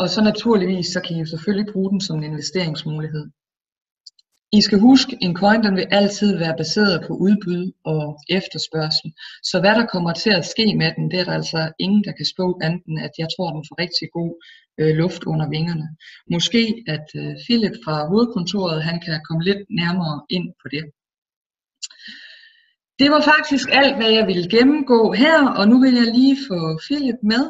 Og så naturligvis, så kan I jo selvfølgelig bruge den som en investeringsmulighed. I skal huske, en coin den vil altid være baseret på udbud og efterspørgsel. Så hvad der kommer til at ske med den, det er der altså ingen, der kan spå andet end, at jeg tror, den får rigtig god luft under vingerne. Måske at Philip fra hovedkontoret, han kan komme lidt nærmere ind på det. Det var faktisk alt, hvad jeg ville gennemgå her, og nu vil jeg lige få Philip med.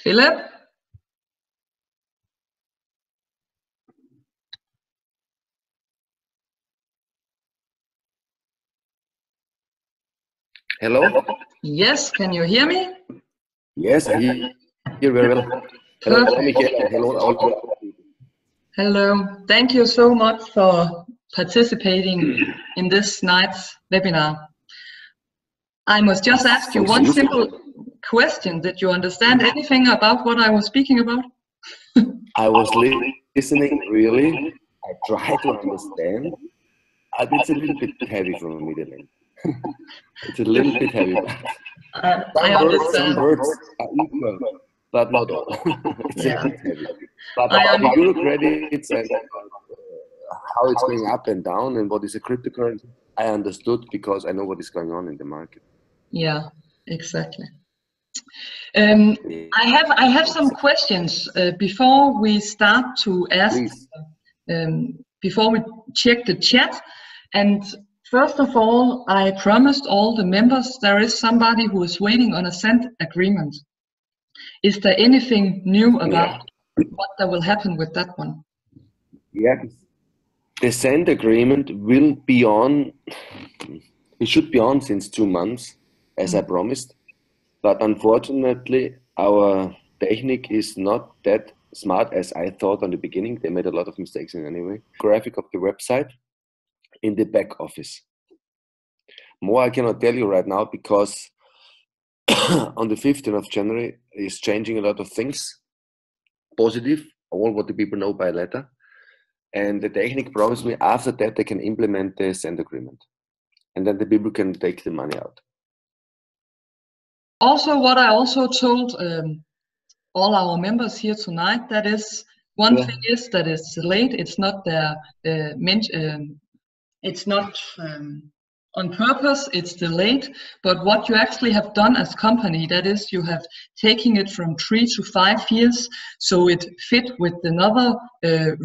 Philip? Hello? Yes, can you hear me? Yes, I hear very well. Hello, Michaela. Hello, all. Hello. Thank you so much for participating in this night's webinar. I must just ask you one simple question. Did you understand anything about what I was speaking about? I was listening really. I try to understand. It's a little bit heavy for me, Dylan. It's a little bit heavy. I understand. Some words are equal, but not all. It's a bit heavy. But about the euro credits and how it's going up and down and what is a cryptocurrency, I understood because I know what is going on in the market. Yeah, exactly. I have some questions before we start to ask. Before we check the chat. And first of all, I promised all the members there is somebody who is waiting on a Cent agreement. Is there anything new about what that will happen with that one? Yes. The Cent agreement will be on, it should be on since 2 months, as I promised. But unfortunately, our technique is not that smart as I thought on the beginning. They made a lot of mistakes in anyway. Graphic of the website in the back office. More I cannot tell you right now because on the 15th of January is changing a lot of things. Positive, all what the people know by letter. And the technique promised me after that they can implement the Cent agreement. And then the people can take the money out. Also, what I also told all our members here tonight, that is, one thing is that it's late. It's not their it's not on purpose, it's delayed, but what you actually have done as company, that is, you have taken it from 3 to 5 years, so it fit with another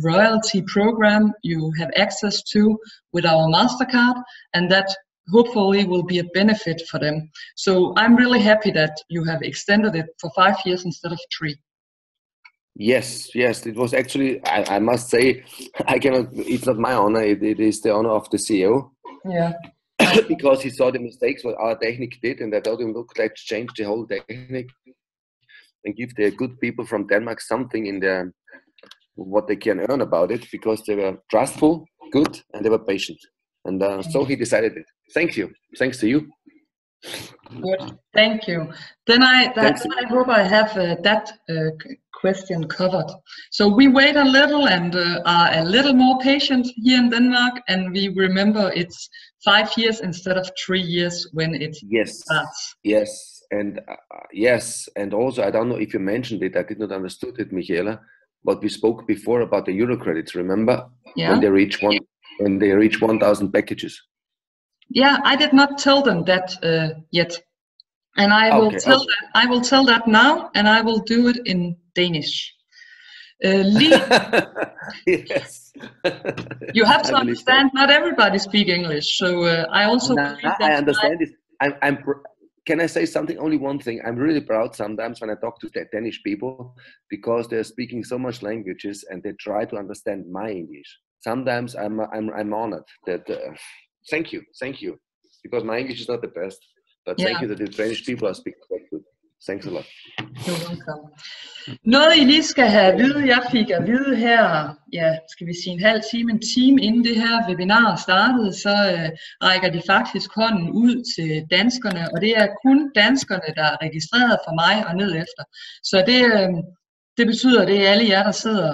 royalty program you have access to with our MasterCard, and that hopefully will be a benefit for them. So I'm really happy that you have extended it for 5 years instead of 3. Yes, it was actually, I must say, I cannot, it's not my honor, it is the honor of the CEO. Yeah. Because he saw the mistakes what our technique did, and I told him, look, let's change the whole technique and give the good people from Denmark something in their, what they can earn about it, because they were trustful, good, and they were patient. And so he decided it. Thank you. Thanks to you. Good, thank you. Then I hope I have that question covered. So we wait a little and are a little more patient here in Denmark, and we remember it's 5 years instead of 3 years when it starts. Yes, and also I don't know if you mentioned it. I did not understood it, Michaela, but we spoke before about the euro credits. Remember when they reach 1,000 packages? Yeah, I did not tell them that yet, and I will tell that now, and I will do it in Danish. Yes. You have to understand. Not everybody speaks English, so I also. I understand this. Can I say something? Only one thing. I'm really proud sometimes when I talk to Danish people, because they're speaking so much languages and they try to understand my English. Sometimes I'm honored that. Thank you, because my English is not the best, but thank you that the Danish people are speaking quite good. Thanks a lot. You're welcome. Noget I lige skal have at vide, jeg fik at vide her, skal vi sige en time inden det her webinar startede, så rækker de faktisk hånden ud til danskerne, og det er kun danskerne, der er registreret for mig og ned efter. Så det betyder, at det er alle jer, der sidder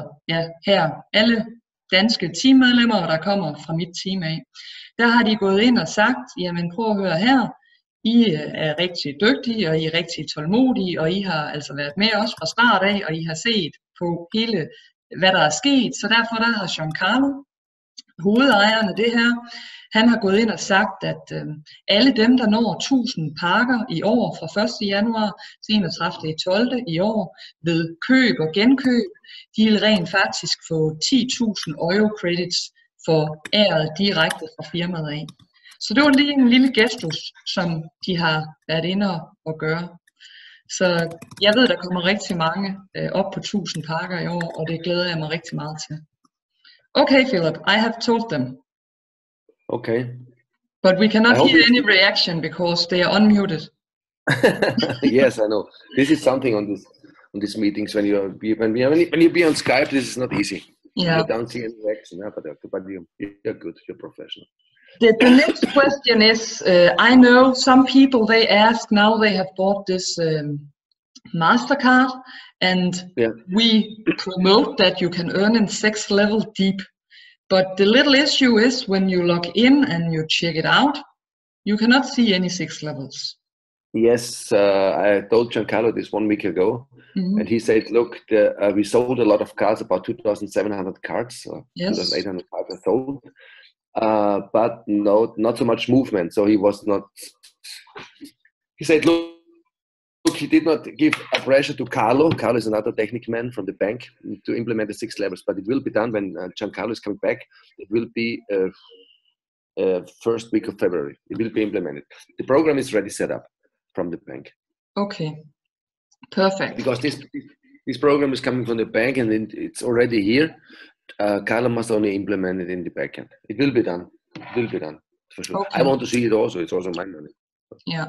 her, alle danske teammedlemmer, der kommer fra mit team af. Der har de gået ind og sagt, jamen prøv at høre her, I er rigtig dygtige, og I er rigtig tålmodige, og I har altså været med os fra start af, og I har set på hele, hvad der er sket. Så derfor der har Giancarlo, hovedejeren af det her, han har gået ind og sagt, at alle dem, der når 1000 pakker i år fra 1. januar til 31.12. i år ved køb og genkøb, de vil rent faktisk få 10.000 euro credits for æret direkte fra firmaet af. Så det var lige en lille gestus, som de har været inde og gøre. Så jeg ved, der kommer rigtig mange op på 1000 pakker i år, og det glæder jeg mig rigtig meget til. Okay, Philip, I have told them. Okay. But we I cannot hope hear it's any reaction because they are unmuted. yes, I know. This is something on these meetings when you be on Skype. This is not easy. Yeah. You don't see any reaction, but you're good. You're professional. The next question is, I know some people, they ask now they have bought this MasterCard, and Yeah. we promote that you can earn in 6 level deep. But the little issue is when you log in and you check it out, you cannot see any 6 levels. Yes, I told Giancarlo this 1 week ago, and he said, look, we sold a lot of cards, about 2,700 cards, or Yes. 2,800 cards are sold, but no, not so much movement. So he was not, he said, look, he did not give a pressure to Carlo. Carlo is another technical man from the bank to implement the 6 levels, but it will be done when Giancarlo is coming back. It will be first week of February. It will be implemented. The program is already set up from the bank. Okay, perfect. Because this program is coming from the bank and it's already here. Carlo must only implement it in the backend. It will be done. It will be done for sure. Okay. I want to see it also. It's also my money. Ja.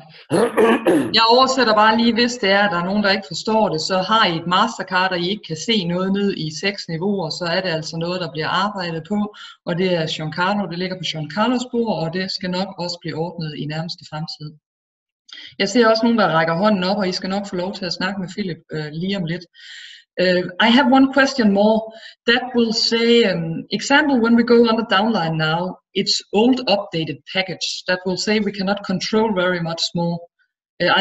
Jeg oversætter bare lige, hvis det er, at der er nogen, der ikke forstår det, så har I et Mastercard, og I ikke kan se noget ned i 6 niveauer, så er det altså noget, der bliver arbejdet på, og det er Giancarlo, det ligger på Giancarlos bord, og det skal nok også blive ordnet i nærmeste fremtid. Jeg ser også nogen, der rækker hånden op, og I skal nok få lov til at snakke med Philip lige om lidt. I have one question more that will say, example, when we go on the downline now, it's old updated package that will say we cannot control very much more.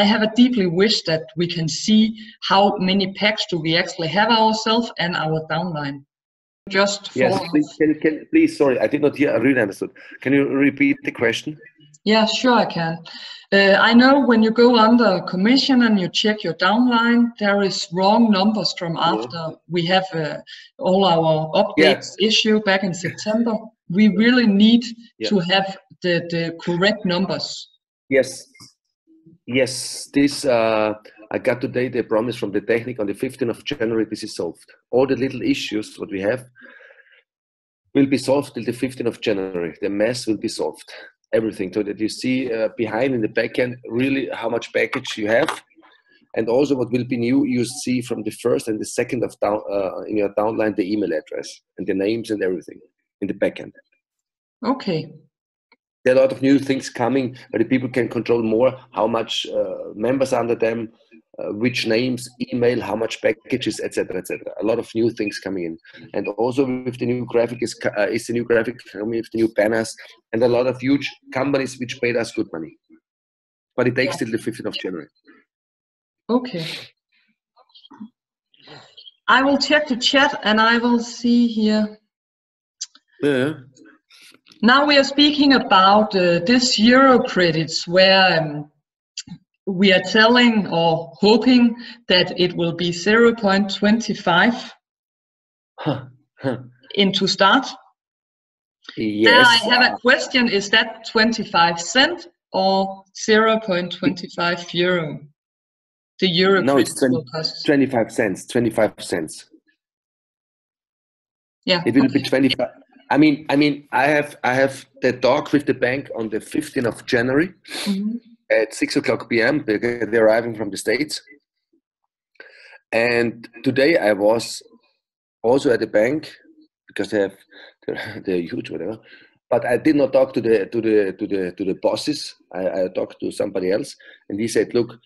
I have a deeply wish that we can see how many packs do we actually have ourselves and our downline. Just for yes, please, sorry, I did not hear, I really understood. Can you repeat the question? Yeah, sure I can. I know when you go under commission and you check your downline, there is wrong numbers from after we have all our updates issue back in September. We really need to have the correct numbers. Yes. This I got today the promise from the Technic on the 15th of January. This is solved. All the little issues what we have will be solved till the 15th of January. The mess will be solved. Everything, so that you see behind in the backend really how much package you have, and also what will be new. You see from the first and the second of in your downline the email address and the names and everything in the backend. Okay. There are a lot of new things coming, where the people can control more how much members under them, which names, email, how much packages, etc., etc. A lot of new things coming in, and also with the new graphic is the new graphic coming with the new banners, and a lot of huge companies which paid us good money. But it takes till the 15th of January. Okay. I will check the chat and I will see here. Yeah. Now we are speaking about this Euro credits where we are telling or hoping that it will be 0.25 into start. Yes. There I have a question, is that 25 cents or 0.25 euro? The Euro no, it's 25 cents. 25 cents. Yeah. It will be 25. I mean, I have the talk with the bank on the 15th of January at 6 o'clock p.m. because they're arriving from the States. And today I was also at the bank because they're huge, whatever. But I did not talk to the bosses. I talked to somebody else, and he said, "Look,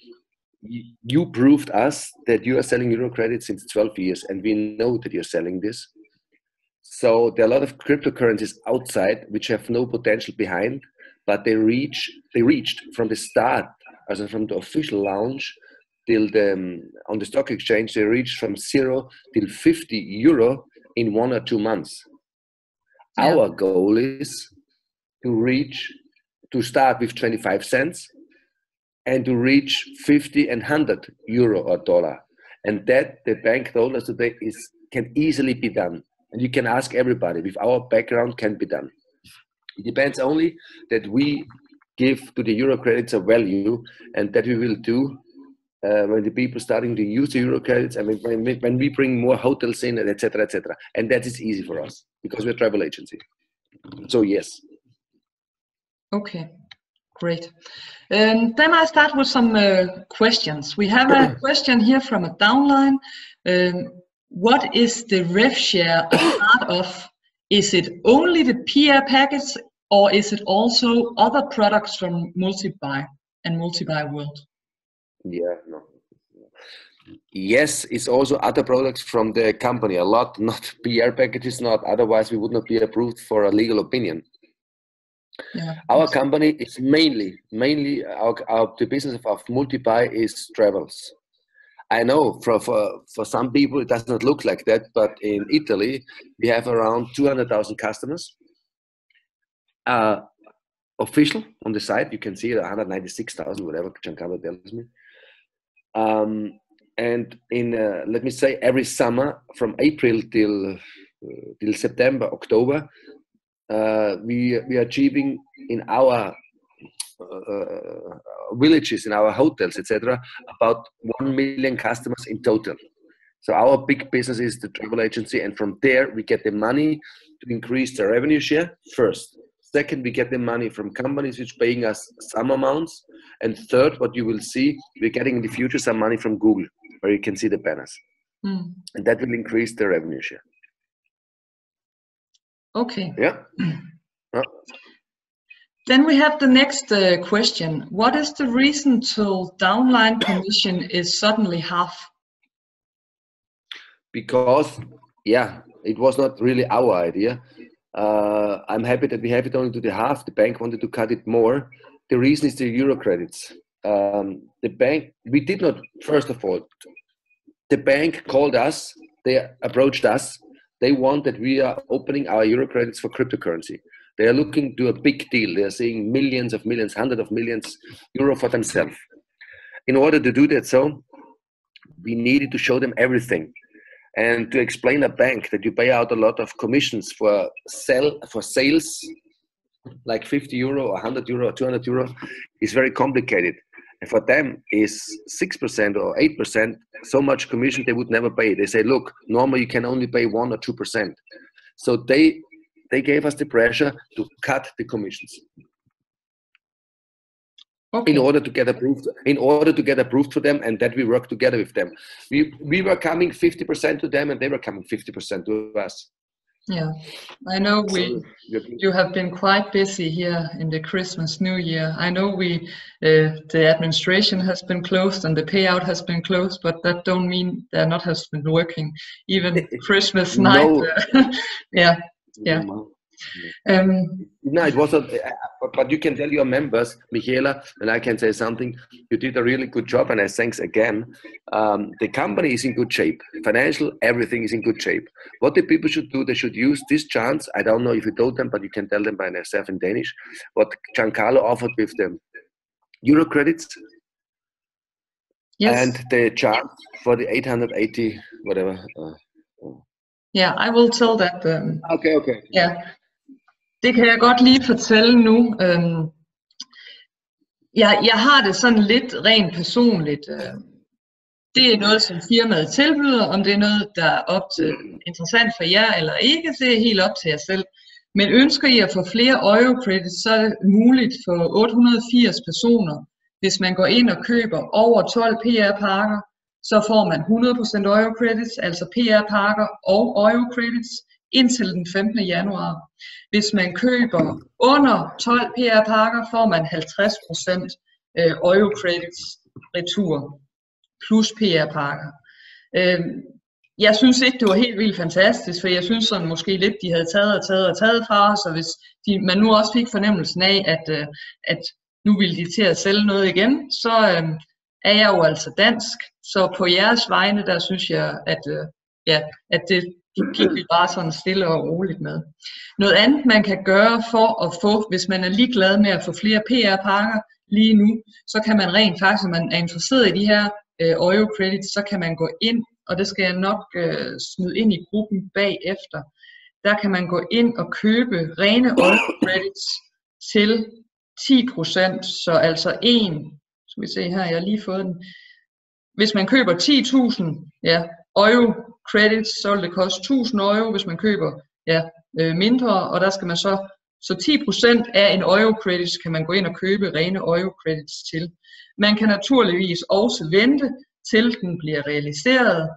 you proved us that you are selling Euro credit since 12 years, and we know that you're selling this. So there are a lot of cryptocurrencies outside which have no potential behind, but they reached from the start, as from the official launch till on the stock exchange, they reached from 0 till 50 euro in 1 or 2 months. Yeah. Our goal is to start with 25 cents and to reach 50 and 100 euro or dollar. And that the bank told us today can easily be done. And you can ask everybody, with our background, can be done. It depends only that we give to the Euro credits a value, and that we will do when the people starting to use the Euro credits. I mean, when we bring more hotels in, etc., etc. And that is easy for us because we're a travel agency. So yes. Okay, great. Then I start with some questions. We have a question here from a downline. What is the rev share a part of? Is it only the PR package, or is it also other products from Multi-Buy and Multi-Buy World? Yeah, no. Yes, it's also other products from the company, a lot, not PR packages, not, otherwise we would not be approved for a legal opinion. Yeah. Our company is mainly the business of Multi-Buy is travels. I know for some people it does not look like that, but in Italy we have around 200,000 customers. Official on the site, you can see it, 196,000, whatever Giancarlo tells me. And in let me say every summer from April till September, October, we are achieving in our villages, in our hotels, etc., about 1 million customers in total. So our big business is the travel agency, and from there we get the money to increase the revenue share first. Second, we get the money from companies which paying us some amounts, and third, what you will see, we're getting in the future some money from Google, where you can see the banners, and that will increase the revenue share. Okay. Yeah. Then we have the next question. What is the reason till downline commission is suddenly half? Because, yeah, it was not really our idea. I'm happy that we have it only to the half. The bank wanted to cut it more. The reason is the Euro credits. The bank, we did not, first of all, the bank called us, they approached us. They want that we are opening our Euro credits for cryptocurrency. They are looking to a big deal. They are saying millions of millions, hundreds of millions euro for themselves. In order to do that, so we needed to show them everything. And to explain a bank that you pay out a lot of commissions for sales, like 50 euro, 100 euro, 200 euro, is very complicated. And for them is 6% or 8%, so much commission they would never pay. They say, look, normally you can only pay 1 or 2%. So they gave us the pressure to cut the commissions. Okay. In order to get approved for them, and that we work together with them. We were coming 50% to them, and they were coming 50% to us. Yeah, I know you have been quite busy here in the Christmas New Year. I know the administration has been closed and the payout has been closed, but that don't mean they're not has been working. Even Christmas night. Yeah. No, it wasn't. But you can tell your members, Michaela, and I can say something. You did a really good job, and I thanks again. The company is in good shape. Financial, everything is in good shape. What the people should do, they should use this chance. I don't know if you told them, but you can tell them by myself in Danish. What Giancarlo offered with them Euro credits. Yes. And the chance for the 880 whatever. Yeah, I will tell that. Okay. Yeah. Det kan jeg godt lige fortælle nu. Jeg har det sådan lidt rent personligt. Det er noget, som firmaet tilbyder. Om det er noget, der er interessant for jer eller ikke, det er helt op til jer selv. Men ønsker I at få flere Euro credits, så er det muligt for 880 personer. Hvis man går ind og køber over 12 PR-pakker, så får man 100% Euro credits, altså PR-pakker og Euro credits, indtil den 15. januar. Hvis man køber under 12 PR-pakker, får man 50% Euro credits retur, plus PR-pakker. Jeg synes ikke, det var helt vildt fantastisk, for jeg synes sådan måske lidt, de havde taget fra os, og hvis man nu også fik fornemmelsen af, at nu ville de til at sælge noget igen, så er jeg jo altså dansk. Så på jeres vegne, der synes jeg, at det gik vi bare sådan stille og roligt med. Noget andet, man kan gøre for at få, hvis man er ligeglad med at få flere PR-pakker lige nu, så kan man rent faktisk, hvis man er interesseret i de her Euro credits, så kan man gå ind, og det skal jeg nok smide ind i gruppen bagefter. Der kan man gå ind og købe rene Euro credits til 10%, så altså skal vi se her, jeg har lige fået den. Hvis man køber 10.000 Euro credits, så vil det koste 1.000 euro, hvis man køber mindre, og der skal man så Så 10% af en Euro Credits kan man gå ind og købe rene Euro Credits til. Man kan naturligvis også vente til den bliver realiseret.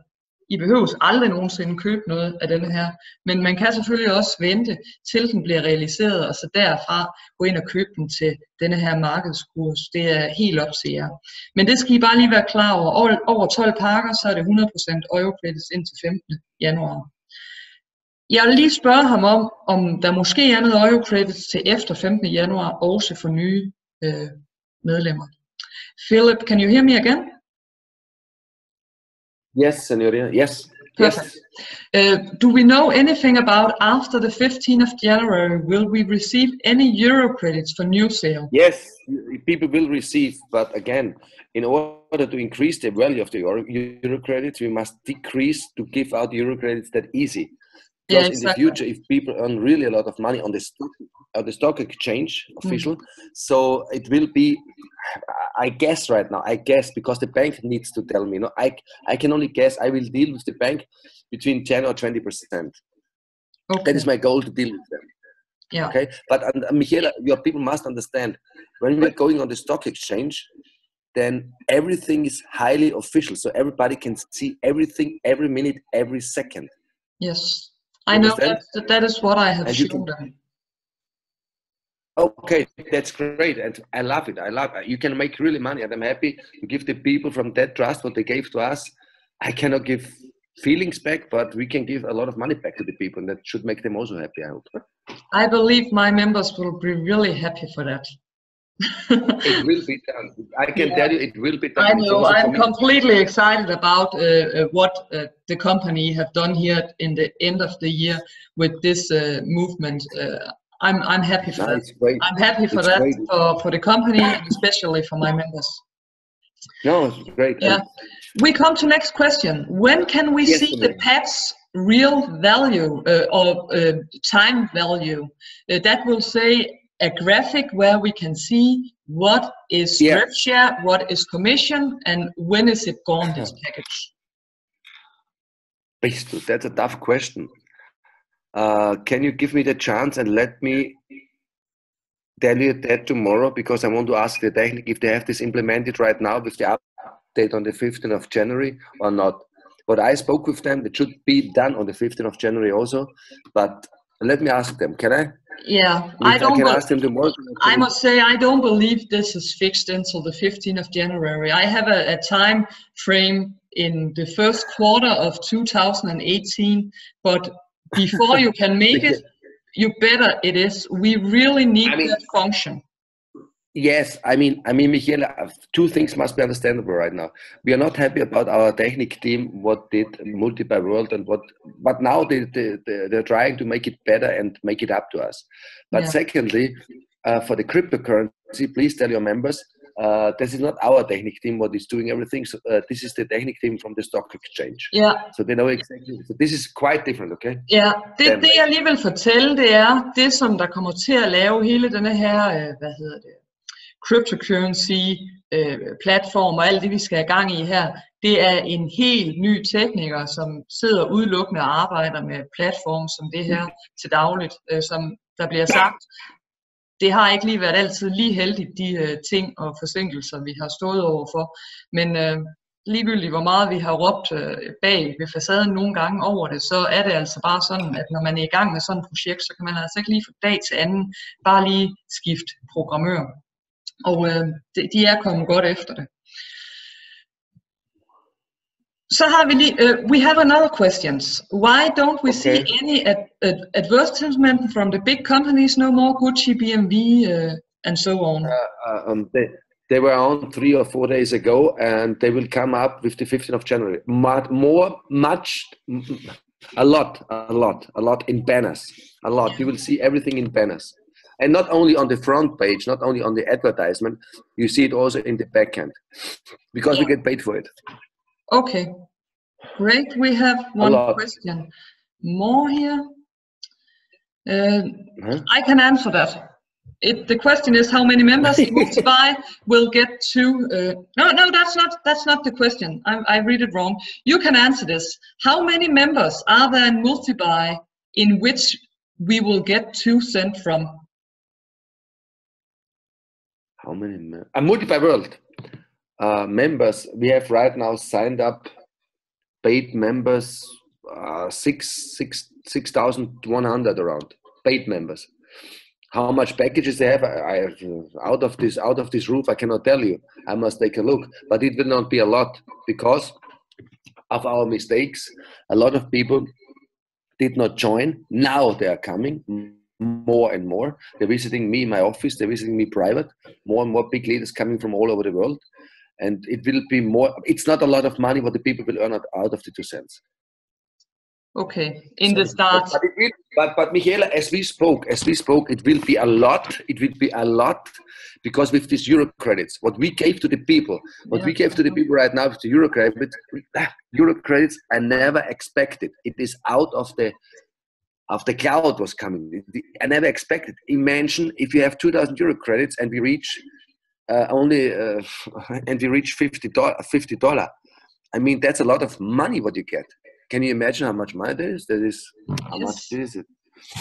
I behøves aldrig nogensinde købe noget af denne her, men man kan selvfølgelig også vente til den bliver realiseret, og så derfra gå ind og købe den til denne her markedskurs. Det er helt op til jer. Men det skal I bare lige være klar over. Over 12 pakker, så er det 100% Euro Credits indtil 15. januar. Jeg vil lige spørge ham om der måske er noget Euro Credits til efter 15. januar, også for nye medlemmer. Philip, can you hear me again? Yes, Senorita. Yes. Perfect. Yes. Do we know anything about after the 15th of January? Will we receive any Euro credits for new sale? Yes, people will receive, but again, in order to increase the value of the Euro credits, we must decrease to give out Euro credits that easy. Because in the future, if people earn really a lot of money on the stock exchange official, so it will be, I guess right now, because the bank needs to tell me, no, I can only guess. I will deal with the bank between 10 or 20%. Okay. That is my goal, to deal with them. Yeah. Okay, but Michaela, your people must understand, when we're going on the stock exchange, then everything is highly official, so everybody can see everything, every minute, every second. Yes. I know that is what I have shown them. Okay, that's great, and I love it. You can make really money, and I'm happy to give the people from that trust what they gave to us. I cannot give feelings back, but we can give a lot of money back to the people, and that should make them also happy, I hope. I believe my members will be really happy for that. It will be done. I can tell you, it will be done. I know. I'm completely excited about what the company have done here in the end of the year with this movement. I'm happy for that. I'm happy for that for the company and especially for my members. No, it's great. Yeah. We come to next question. When can we see the PAT's real value or time value? That will say a graphic where we can see what is rev share, what is commission, and when is it gone, this package? That's a tough question. Can you give me the chance and let me tell you that tomorrow, because I want to ask the technique if they have this implemented right now with the update on the 15th of January or not. But I spoke with them, it should be done on the 15th of January also, but let me ask them, can I? Yeah, I can ask them tomorrow. I must say I don't believe this is fixed until the 15th of January. I have a time frame in the first quarter of 2018, but before you can make it, you better it is. We really need that function. Yes, I mean, Michaela, two things must be understandable right now. We are not happy about our technique team, what did Multibuy World and what, but now they're trying to make it better and make it up to us. But secondly, for the cryptocurrency, please tell your members, this is not our technique team what is doing everything. So this is the technique team from the stock exchange. Yeah. So they know exactly. So this is quite different, okay? Ja, det jeg lige vil fortælle, det er det, som der kommer til at lave hele denne her, cryptocurrency platform og alt det vi skal have gang i her, det er en helt ny tekniker, som sidder udelukkende og arbejder med platform som det her til dagligt, som der bliver sagt. Det har ikke lige været altid lige heldigt, de ting og forsinkelser vi har stået overfor, men ligegyldigt hvor meget vi har råbt bag ved facaden nogle gange over det, så er det altså bare sådan, at når man er i gang med sådan et projekt, så kan man altså ikke lige fra dag til anden bare lige skifte programmør. Og de er kommet godt efter det. Så har vi lige, we have another questions. Why don't we see any advertisement from the big companies no more, Gucci, BMW, and so on? They were on 3 or 4 days ago, and they will come up with the 15th of January. A lot in banners. A lot. You will see everything in banners. And not only on the front page, not only on the advertisement, you see it also in the back end, because we get paid for it. Okay, great. We have one question more here. I can answer that. The question is how many members Multibuy will get to. No, that's not the question. I read it wrong. You can answer this. How many members are there in Multibuy in which we will get 2 cents from? how many? Multiply World members. We have right now signed up paid members 6,100 around paid members. How much packages they have, I have out of this roof, I cannot tell you. I must take a look, but it will not be a lot because of our mistakes. A lot of people did not join. Now they are coming more and more. They're visiting me in my office. They're visiting me private. More and more big leaders coming from all over the world. And it will be more. It's not a lot of money what the people will earn out of the 2 cents. Okay, in the start. But Michaela, as we spoke, it will be a lot. It will be a lot because with these Euro credits, what we gave to the people, right now with the Euro credits, I never expected. It is out of the cloud was coming. I never expected. Imagine if you have 2,000 Euro credits and we reach $50. I mean, that's a lot of money what you get. Can you imagine how much money there is? How much is it?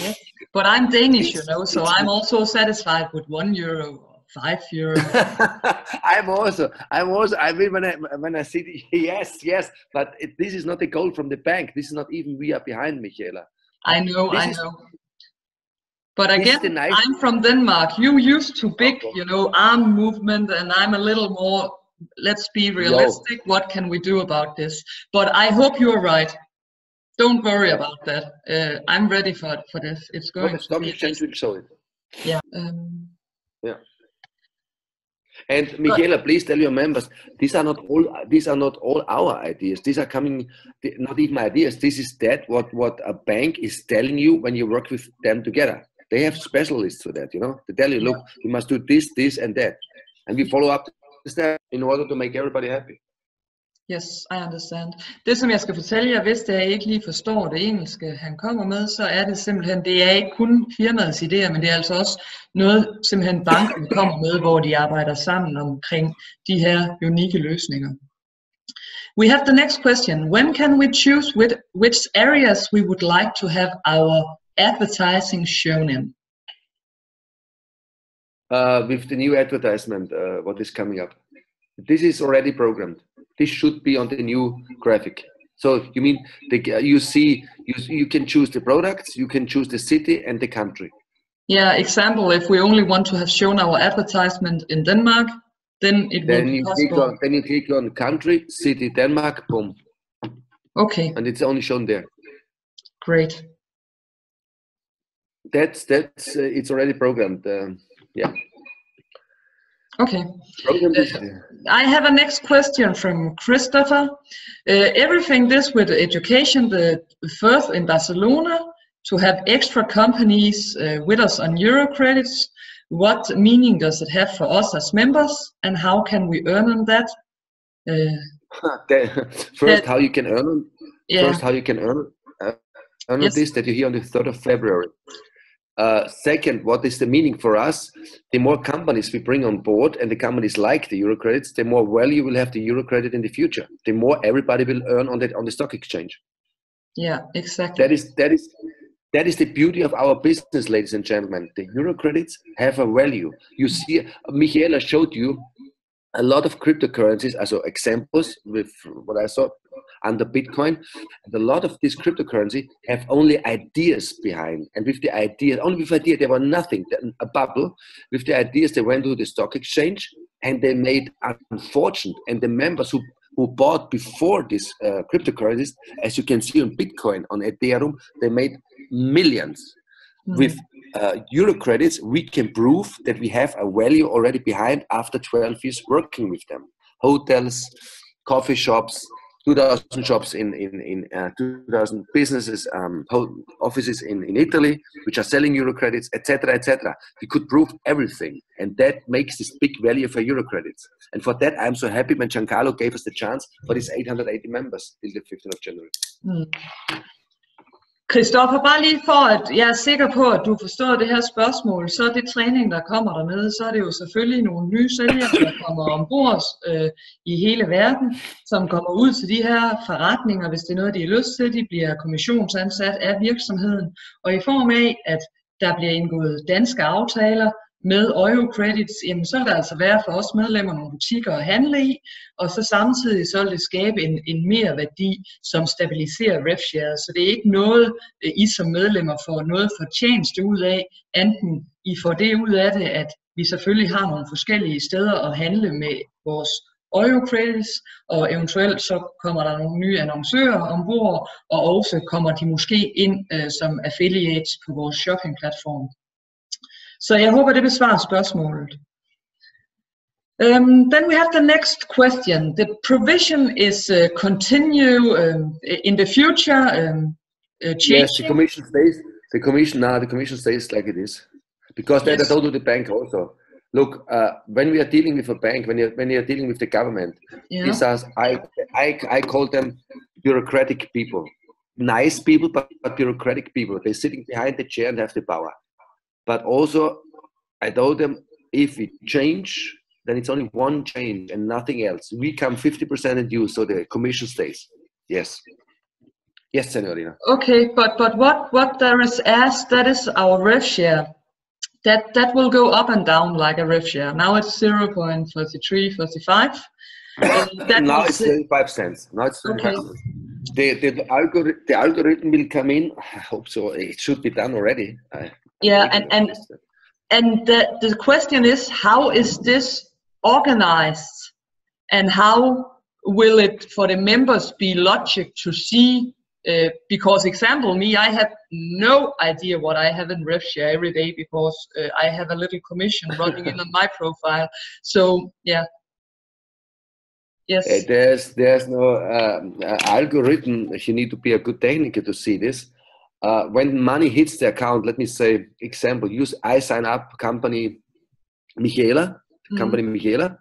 Yes, but I'm Danish, so I'm also satisfied with €1 or €5. I'm also. I mean, when I see yes, but this is not a goal from the bank. This is not even we are behind, Michaela. I know. But again, I'm from Denmark. You used to big, arm movement, and I'm a little more. Let's be realistic. What can we do about this? But I hope you're right. Don't worry about that. I'm ready for this. It's going to stock exchange will show it. Yeah. Yeah. And Michaela, please tell your members, these are not all our ideas. These are coming, not even ideas. This is what a bank is telling you when you work with them together. They have specialists for that, They tell you, look, you must do this, and that. And we follow up in order to make everybody happy. Yes, I understand. Det som jeg skal fortælle jer, hvis jeg ikke lige forstår det engelske han kommer med, så er det simpelthen, det er ikke kun firmaets idéer, men det er altså også noget simpelthen banken kommer med, hvor de arbejder sammen omkring de her unikke løsninger. We have the next question. When can we choose which areas we would like to have our advertising shown in? With the new advertisement, what is coming up? This is already programmed. This should be on the new graphic. So you mean you can choose the products, you can choose the city and the country. Yeah, example, if we only want to have shown our advertisement in Denmark, then it will be possible. Then you click on country, city, Denmark, boom. Okay. And it's only shown there. Great. That's it's already programmed. Yeah. Okay. I have a next question from Christopher. Everything this with education, the first in Barcelona, to have extra companies with us on Euro credits, what meaning does it have for us as members, and how can we earn on that? First, how you can earn on. Yeah. First, how you can earn on this that you hear on the 3rd of February. Second, what is the meaning for us? The more companies we bring on board, and the companies like the Euro credits, the more value will have the Euro credit in the future. The more everybody will earn on the stock exchange. Yeah, exactly. That is the beauty of our business, ladies and gentlemen. The Euro credits have a value. You see, Michaela showed you a lot of cryptocurrencies, also examples with what I saw under Bitcoin. And a lot of these cryptocurrency have only ideas behind. And with the idea, they were nothing, a bubble. With the ideas, they went to the stock exchange and they made unfortunate. And the members who bought before these cryptocurrencies, as you can see on Bitcoin, on Ethereum, they made millions. With Euro credits, we can prove that we have a value already behind after 12 years working with them. Hotels, coffee shops, 2,000 shops in 2,000 businesses, offices in Italy, which are selling Euro credits, etc., etc. We could prove everything, and that makes this big value for Euro credits. And for that, I'm so happy when Giancarlo gave us the chance for these 880 members till the 15th of January. Christoffer, bare lige for at jeg er sikker på, at du forstår det her spørgsmål, så er det træning, der kommer dernede, så er det jo selvfølgelig nogle nye sælgere, der kommer ombord i hele verden, som kommer ud til de her forretninger, hvis det er noget, de har lyst til. De bliver kommissionsansat af virksomheden, og i form af, at der bliver indgået danske aftaler, med Eurocredits, jamen så vil der altså være for os medlemmer nogle butikker at handle i, og så samtidig så vil det skabe en mere værdi, som stabiliserer RevShare. Så det er ikke noget, I som medlemmer får noget fortjeneste ud af, enten I får det ud af det, at vi selvfølgelig har nogle forskellige steder at handle med vores Eurocredits, og eventuelt så kommer der nogle nye annoncører ombord, og også kommer de måske ind som affiliates på vores shoppingplatform. Så jeg håber, det besvarer spørgsmålet. Then we have the next question. The provision is continue in the future changing? Yes, the commission stays. The commission stays like it is, because that I told to the bank also. Look, when we are dealing with a bank, when you are dealing with the government, these are I call them bureaucratic people, nice people, but bureaucratic people. They're sitting behind the chair and have the power. But also, I told them, if we change, then it's only one change and nothing else. We come 50% in due, so the commission stays. Yes. Yes, Senorina. Okay, but what there is asked, that is our RevShare. That will go up and down like a RevShare. Now it's 0.33, 35. Now it's 35 cents. Now it's 35 cents. The algorithm will come in. I hope so. It should be done already. And the question is, how is this organized, and how will it for the members be logic to see? Because example, me, I have no idea what I have in RevShare every day, because I have a little commission running in on my profile. So yeah. Yes. There's no algorithm. You need to be a good techniker to see this. When money hits the account, let me say, example, I sign up company Michaela,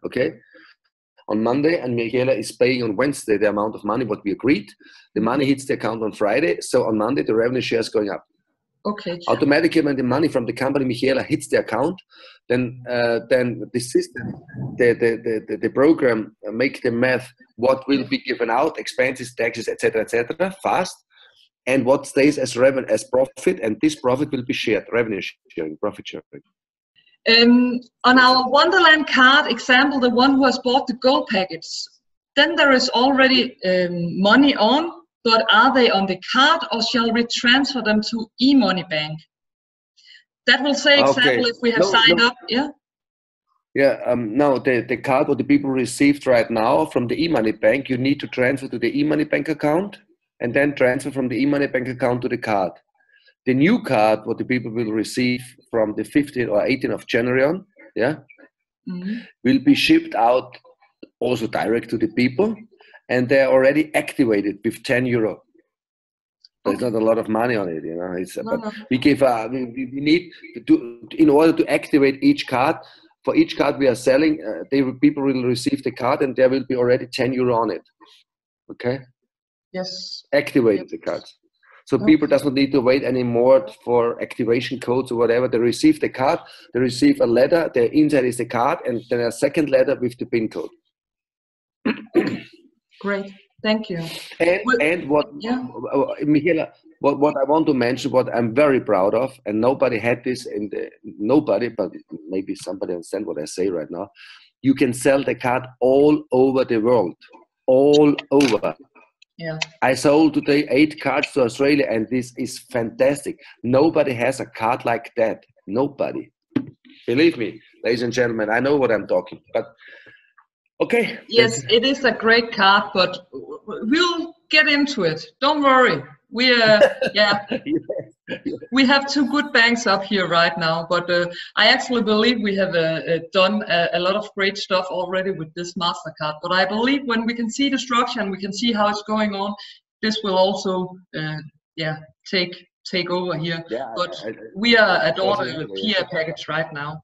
okay, on Monday, and Michaela is paying on Wednesday the amount of money what we agreed. The money hits the account on Friday, so on Monday the revenue share is going up. Okay. Automatically, when the money from the company Michaela hits the account, then the system, the program make the math what will be given out, expenses, taxes, etc., fast, and what stays as revenue, as profit, and this profit will be shared, revenue sharing, profit sharing. On our Wonderland card example, the one who has bought the gold packets, then there is already money on, but are they on the card, or shall we transfer them to eMoney Bank? That will say, example, if we have signed up, yeah? Yeah, no, the card what the people received right now from the eMoney Bank, you need to transfer to the eMoney Bank account, and then transfer from the eMoney Bank account to the card. The new card, what the people will receive from the 15th or 18th of January on, will be shipped out also direct to the people, and they're already activated with €10. There's not a lot of money on it, you know. But we give we need to in order to activate each card. For each card we are selling, people will receive the card, and there will be already €10 on it. Okay. Yes. Activate the cards. So people doesn't need to wait anymore for activation codes or whatever. They receive the card, they receive a letter, the inside is the card, and then a second letter with the PIN code. Great, thank you. And what, Michaela, what I want to mention, what I'm very proud of, and nobody had this in nobody, but maybe somebody understand what I say right now. You can sell the card all over the world, all over. Yeah. I sold today 8 cards to Australia, and this is fantastic. Nobody has a card like that. Nobody. Believe me, ladies and gentlemen, I know what I'm talking. But okay. Yes, it is a great card, but we'll get into it. Don't worry. We we have 2 good banks up here right now, but I actually believe we have done a lot of great stuff already with this MasterCard. But I believe when we can see the structure and we can see how it's going on, this will also take over here. Yeah, but we are at order with PR package right now.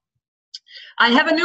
I have a new